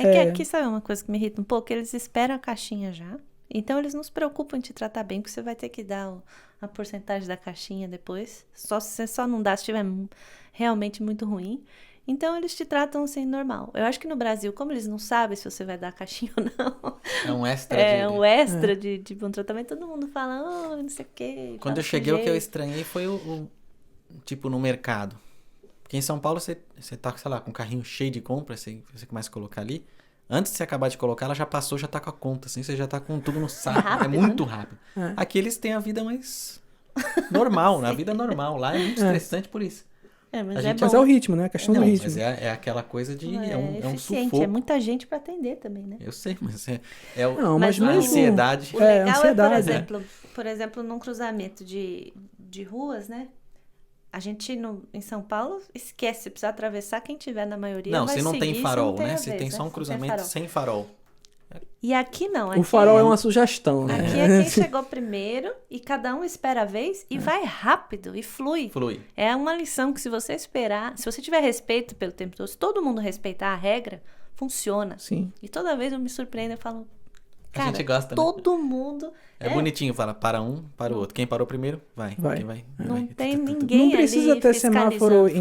É que aqui, sabe uma coisa que me irrita um pouco? Eles esperam a caixinha já. Então, eles não se preocupam em te tratar bem, porque você vai ter que dar a porcentagem da caixinha depois. Só se você só não dá se estiver realmente muito ruim. Então, eles te tratam assim, normal. Eu acho que no Brasil, como eles não sabem se você vai dar a caixinha ou não, É um extra um extra de bom tratamento, todo mundo fala, não sei o quê. Quando eu cheguei, o que eu estranhei foi tipo, no mercado. Porque em São Paulo, você tá, sei lá, com um carrinho cheio de compras, você começa a colocar ali. Antes de você acabar de colocar, ela já passou, já tá com a conta, assim, você já tá com tudo no saco. Rápido, é muito né? rápido. É. Aqui eles têm a vida mais normal, a vida normal. Lá é muito estressante por isso. Mas A é gente- bom. Mas é o ritmo, né? A questão Não, do ritmo. mas é aquela coisa de... É um eficiente, sufoco. é muita gente pra atender também, né? Eu sei, mas Não, mas a mesmo... ansiedade. O legal ansiedade. por exemplo, num cruzamento de ruas, né? A gente em São Paulo esquece, se precisar atravessar, quem tiver na maioria Não, vai se não seguir, tem se farol, não tem né? a Se vez, tem né? só um Se não tem cruzamento farol. sem farol. E aqui não. O Aqui, farol é uma sugestão, né? Aqui é quem chegou primeiro e cada um espera a vez e vai rápido e flui. Flui. É uma lição que se você esperar, se você tiver respeito pelo tempo todo, se todo mundo respeitar a regra, funciona. Sim. E toda vez eu me surpreendo, eu falo, A cara, gente gosta, né? todo mundo... É bonitinho, fala para um, para o outro. Quem parou primeiro, vai. Vai. Quem vai? Não vai. tem ninguém Não precisa ali ter semáforo fiscalizando. em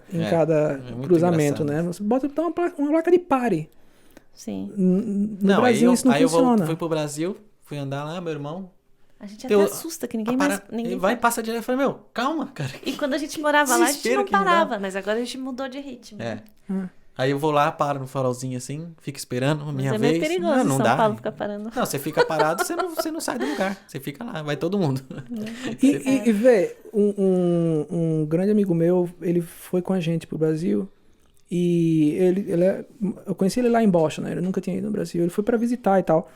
Funciona. cada muito cruzamento, engraçado. né? Você bota uma placa de pare. Sim. No Não, Brasil isso não aí eu funciona. fui pro Brasil, fui andar lá, meu irmão. A gente Teu- até assusta que ninguém mais... Ninguém vai e passa direto. Eu falei, meu, calma, cara. E quando a gente morava lá, a gente Desespero não que me dá. parava, mas agora a gente mudou de ritmo. É. Aí eu vou lá, paro no farolzinho assim, fico esperando a minha Mas vez. é meio perigoso não São dá. Paulo ficar parando. Não, você fica parado, você não sai do lugar. Você fica lá, vai todo mundo. E vê, um grande amigo meu, ele foi com a gente pro Brasil e eu conheci ele lá em Boston, né? Ele nunca tinha ido no Brasil. Ele foi pra visitar e tal.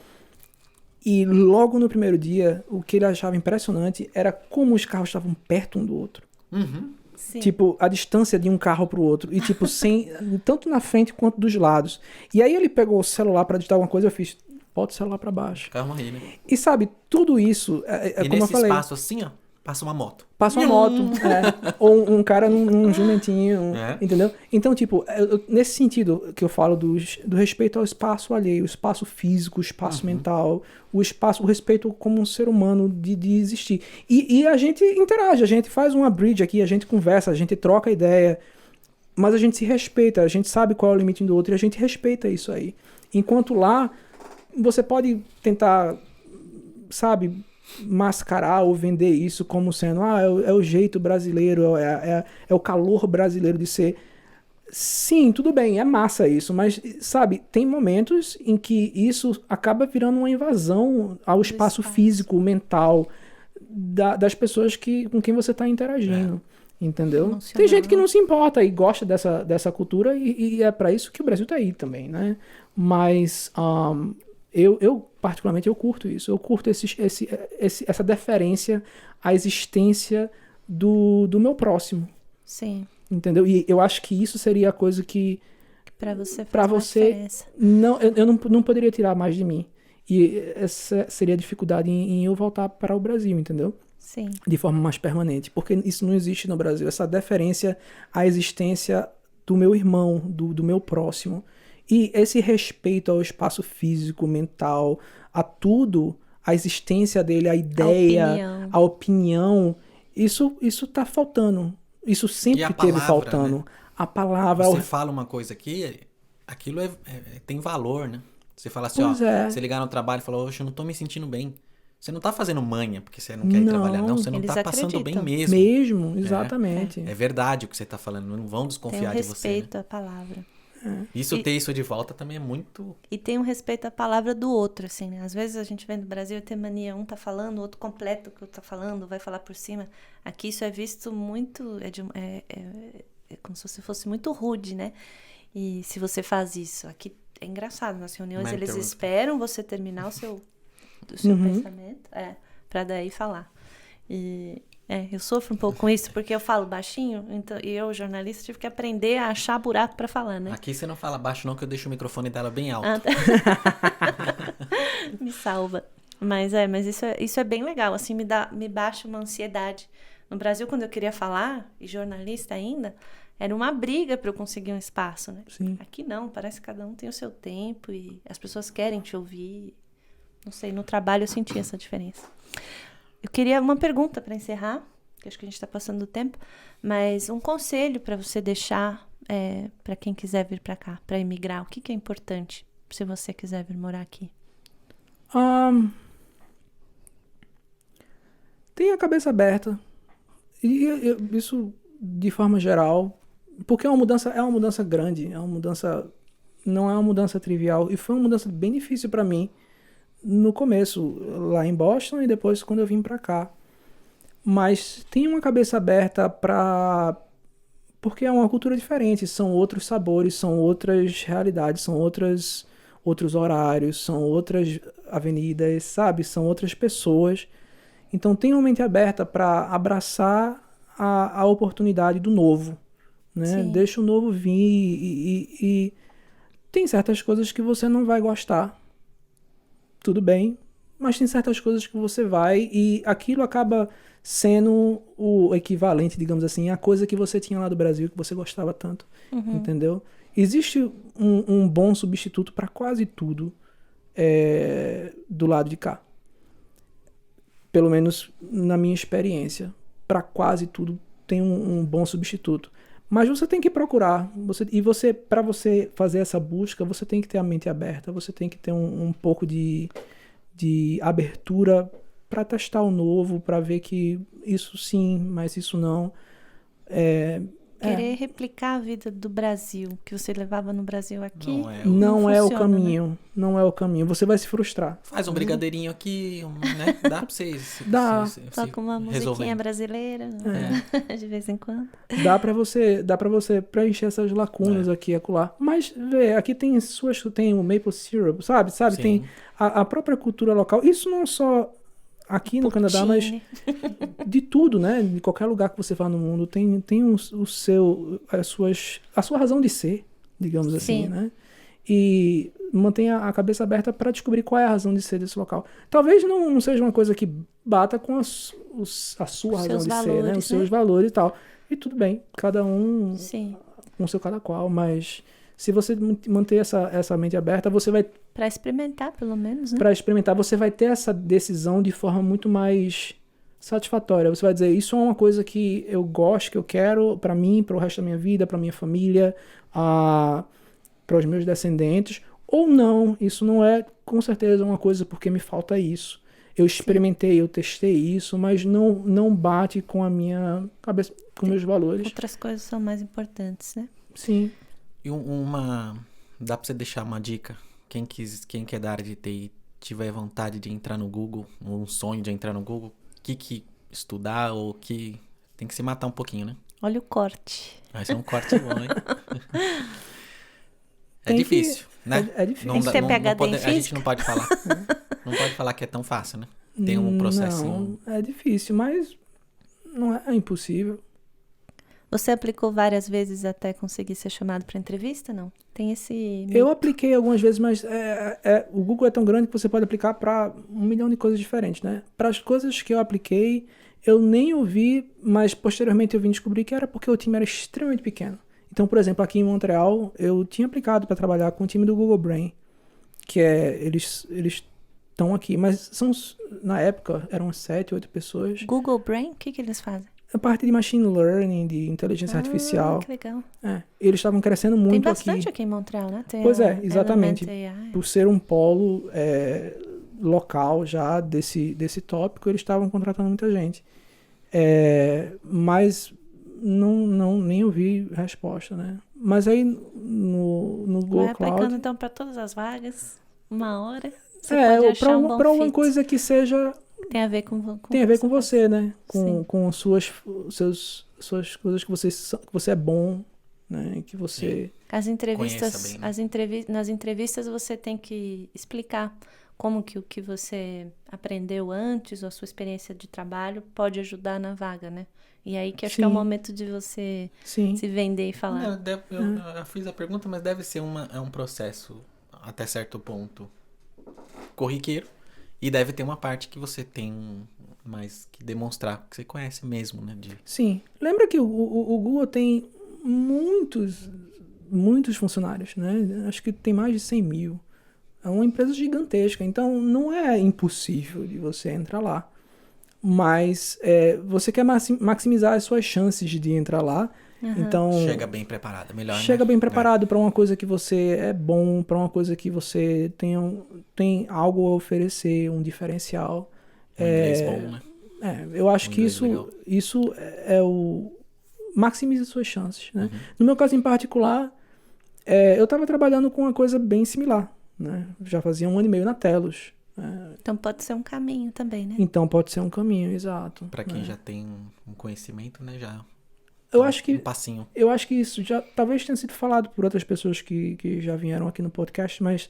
E logo no primeiro dia, o que ele achava impressionante era como os carros estavam perto um do outro. Uhum. Sim. Tipo, a distância de um carro pro outro. E, tipo, tanto na frente quanto dos lados. E aí ele pegou o celular pra digitar alguma coisa, eu fiz, bota o celular pra baixo. Calma aí, né? E sabe, tudo isso, E como eu nesse falei, espaço assim, ó, passa uma moto. passa uma moto, ou um cara num jumentinho, entendeu? Então, tipo, nesse sentido que eu falo do respeito ao espaço alheio, o espaço físico, o espaço mental, o respeito como um ser humano de existir. E a gente interage, a gente faz uma bridge aqui, a gente conversa, a gente troca ideia, mas a gente se respeita, a gente sabe qual é o limite do outro e a gente respeita isso aí. Enquanto lá, você pode tentar, sabe, mascarar ou vender isso como sendo é o jeito brasileiro, é o calor brasileiro de ser. Sim, tudo bem, é massa isso, mas, sabe, tem momentos em que isso acaba virando uma invasão ao espaço físico, mental das pessoas com quem você está interagindo. Entendeu? Tem gente que não se importa e gosta dessa cultura e é para isso que o Brasil tá aí também, né? Mas eu particularmente, eu curto isso. Eu curto essa deferência à existência do meu próximo. Sim. Entendeu? E eu acho que isso seria a coisa que Pra você não, eu não poderia tirar mais de mim. E essa seria a dificuldade em eu voltar para o Brasil, entendeu? Sim. De forma mais permanente. Porque isso não existe no Brasil. Essa deferência à existência do meu irmão, do meu próximo. E esse respeito ao espaço físico, mental, a tudo, a existência dele, a ideia, a opinião, isso tá faltando. Isso sempre teve faltando. Né? A palavra... Você fala uma coisa aqui, aquilo tem valor, né? Você fala assim, você ligar no trabalho e falar, hoje eu não tô me sentindo bem. Você não tá fazendo manha porque você não quer ir trabalhar, não. Você não tá passando bem mesmo. Mesmo, exatamente. É verdade o que você tá falando, não vão desconfiar de você. Tem respeito à palavra. Ter isso de volta também é muito... E tem um respeito à palavra do outro, assim, né? Às vezes a gente vem do Brasil e tem mania, um tá falando, o outro completa o que o outro tá falando, vai falar por cima. Aqui isso é visto muito... É como se você fosse muito rude, né? E se você faz isso, aqui é engraçado, nas reuniões eles esperam você terminar o seu pensamento, pra daí falar. E eu sofro um pouco com isso, porque eu falo baixinho, então, e eu, jornalista, tive que aprender a achar buraco pra falar, né? Aqui você não fala baixo não, que eu deixo o microfone dela bem alto. Me salva. Mas isso é bem legal, assim, me baixa uma ansiedade. No Brasil, quando eu queria falar, e jornalista ainda, era uma briga para eu conseguir um espaço, né? Sim. Aqui não, parece que cada um tem o seu tempo e as pessoas querem te ouvir. Não sei, no trabalho eu senti essa diferença. Eu queria uma pergunta para encerrar, que acho que a gente está passando do tempo, mas um conselho para você deixar para quem quiser vir para cá, para emigrar. O que é importante se você quiser vir morar aqui? Tenha a cabeça aberta. E isso de forma geral, porque é uma mudança grande, não é uma mudança trivial, e foi uma mudança bem difícil para mim no começo, lá em Boston, e depois quando eu vim para cá. Mas tenha uma cabeça aberta porque é uma cultura diferente, são outros sabores, são outras realidades, são outros horários, são outras avenidas, sabe? São outras pessoas. Então tenha uma mente aberta para abraçar a oportunidade do novo, né? Deixa o novo vir e tem certas coisas que você não vai gostar. Tudo bem, mas tem certas coisas que você vai e aquilo acaba sendo o equivalente, digamos assim, à coisa que você tinha lá do Brasil, que você gostava tanto, entendeu? Existe um bom substituto para quase tudo do lado de cá. Pelo menos na minha experiência. Para quase tudo tem um bom substituto. Mas você tem que procurar. Para você fazer essa busca, você tem que ter a mente aberta, você tem que ter um pouco de abertura para testar o novo, para ver que isso sim, mas isso não. querer replicar a vida do Brasil, que você levava no Brasil aqui. Não é o funciona, caminho. né? Não é o caminho. Você vai se frustrar. Faz um brigadeirinho aqui, né? Dá pra vocês. Dá. Toca uma musiquinha brasileira, de vez em quando. Dá pra você preencher essas lacunas aqui e acolá. Mas, vê, aqui tem o maple syrup, sabe? Sim. Tem a própria cultura local. Isso não só aqui no Canadá, mas de tudo, né? De qualquer lugar que você vá no mundo, tem a sua razão de ser, digamos assim, né? E mantenha a cabeça aberta para descobrir qual é a razão de ser desse local. Talvez não seja uma coisa que bata com a sua razão de ser, né? Os seus valores e tal. E tudo bem, cada um com o seu cada qual, mas se você manter essa mente aberta, você vai... Para experimentar, pelo menos, né? Para experimentar, você vai ter essa decisão de forma muito mais satisfatória. Você vai dizer, isso é uma coisa que eu gosto, que eu quero para mim, para o resto da minha vida, para minha família, para os meus descendentes, ou não, isso não é com certeza uma coisa porque me falta isso. Eu experimentei, eu testei isso, mas não bate com a minha cabeça, com meus valores. Outras coisas são mais importantes, né? Sim. E dá pra você deixar uma dica? Quem quer da área de TI tiver vontade de entrar no Google, ou um sonho de entrar no Google, o que estudar, ou que tem que se matar um pouquinho, né? Olha o corte. Vai ser um corte bom, hein? É difícil, né? É difícil. Tem que ter PhD em a gente não pode falar. Não pode falar que é tão fácil, né? Tem um processinho. Não, é difícil, mas não é impossível. Você aplicou várias vezes até conseguir ser chamado para entrevista, não? Tem esse... Eu apliquei algumas vezes, mas o Google é tão grande que você pode aplicar para 1 milhão de coisas diferentes, né? Para as coisas que eu apliquei, eu nem ouvi, mas posteriormente eu vim descobrir que era porque o time era extremamente pequeno. Então, por exemplo, aqui em Montreal, eu tinha aplicado para trabalhar com o time do Google Brain, que eles estão aqui, mas na época eram 7, 8 pessoas. Google Brain, o que eles fazem? A parte de machine learning, de inteligência artificial. Que legal. Eles estavam crescendo muito aqui. Tem bastante aqui em Montreal, né? Pois exatamente. Por ser um polo local já desse tópico, eles estavam contratando muita gente. Mas nem ouvi resposta, né? Mas aí no Google Vai Cloud... aplicando então para todas as vagas, 1 hora. Para alguma coisa que seja... Tem a ver com tem a ver com você, né? Com suas coisas que você é bom, né? Que você... As entrevistas, bem, né? nas entrevistas você tem que explicar como que o que você aprendeu antes, ou a sua experiência de trabalho, pode ajudar na vaga, né? E aí que acho que é o momento de você se vender e falar. Eu fiz a pergunta, mas deve ser um processo, até certo ponto, corriqueiro. E deve ter uma parte que você tem mais que demonstrar que você conhece mesmo, né? Sim. Lembra que o Google tem muitos funcionários, né? Acho que tem mais de 100 mil. É uma empresa gigantesca, então não é impossível de você entrar lá. Mas você quer maximizar as suas chances de entrar lá. Então, chega bem preparado, melhor, chega bem preparado para uma coisa que você é bom, para uma coisa que você tem algo a oferecer, um diferencial. Inglês bom, né? Eu acho que isso é o... maximiza suas chances, né? No meu caso em particular, eu estava trabalhando com uma coisa bem similar, né? Já fazia 1 ano e meio na Telos. Então pode ser um caminho também, né? Então pode ser um caminho, exato. Para quem já tem um conhecimento, né? Eu acho que, um passinho. Eu acho que isso já talvez tenha sido falado por outras pessoas que já vieram aqui no podcast, mas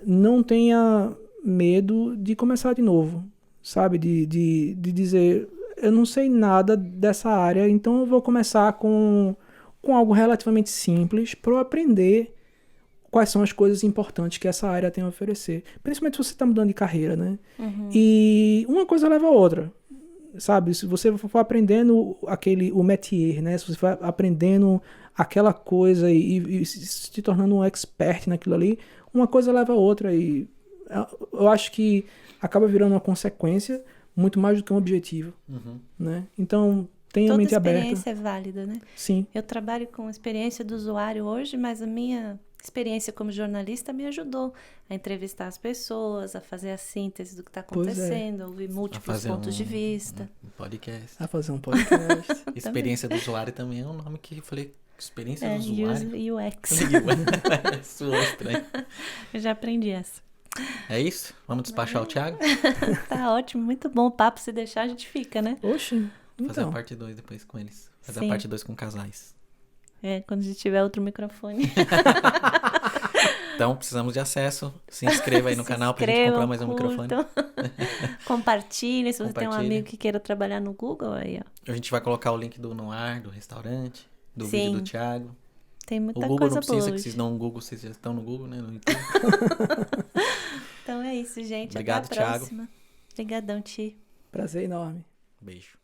não tenha medo de começar de novo, sabe? De dizer, eu não sei nada dessa área, então eu vou começar com algo relativamente simples para eu aprender quais são as coisas importantes que essa área tem a oferecer. Principalmente se você está mudando de carreira, né? E uma coisa leva a outra. Sabe, se você for aprendendo o métier, né? Se você for aprendendo aquela coisa e se tornando um expert naquilo ali, uma coisa leva a outra. E eu acho que acaba virando uma consequência muito mais do que um objetivo, né? Então, tenha a mente aberta. Toda experiência é válida, né? Sim. Eu trabalho com experiência do usuário hoje, mas a minha experiência como jornalista me ajudou a entrevistar as pessoas, a fazer a síntese do que está acontecendo, a ouvir múltiplos pontos de vista. Um Podcast. A fazer um podcast. Experiência do usuário também é um nome que eu falei. Experiência do usuário. UX. Soou estranho. Eu já aprendi essa. É isso? Vamos despachar o Thiago? Tá ótimo, muito bom o papo. Se deixar, a gente fica, né? Oxi. Fazer a Então. parte 2 depois com eles. Fazer Sim. a parte 2 com casais. Quando a gente tiver outro microfone. Então, precisamos de acesso. Se inscreva aí no canal pra gente comprar mais um microfone. Compartilhe. Se você tem um Compartilhe. amigo que queira trabalhar no Google, aí, ó. A gente vai colocar o link do Noir, do restaurante, do Sim. vídeo do Thiago. Tem muita O Google coisa não precisa, boa que hoje. vocês não no Google, vocês já estão no Google, né? No YouTube. Então é isso, gente. Obrigado, Até a Thiago. próxima. Obrigadão, Ti. Prazer enorme. Beijo.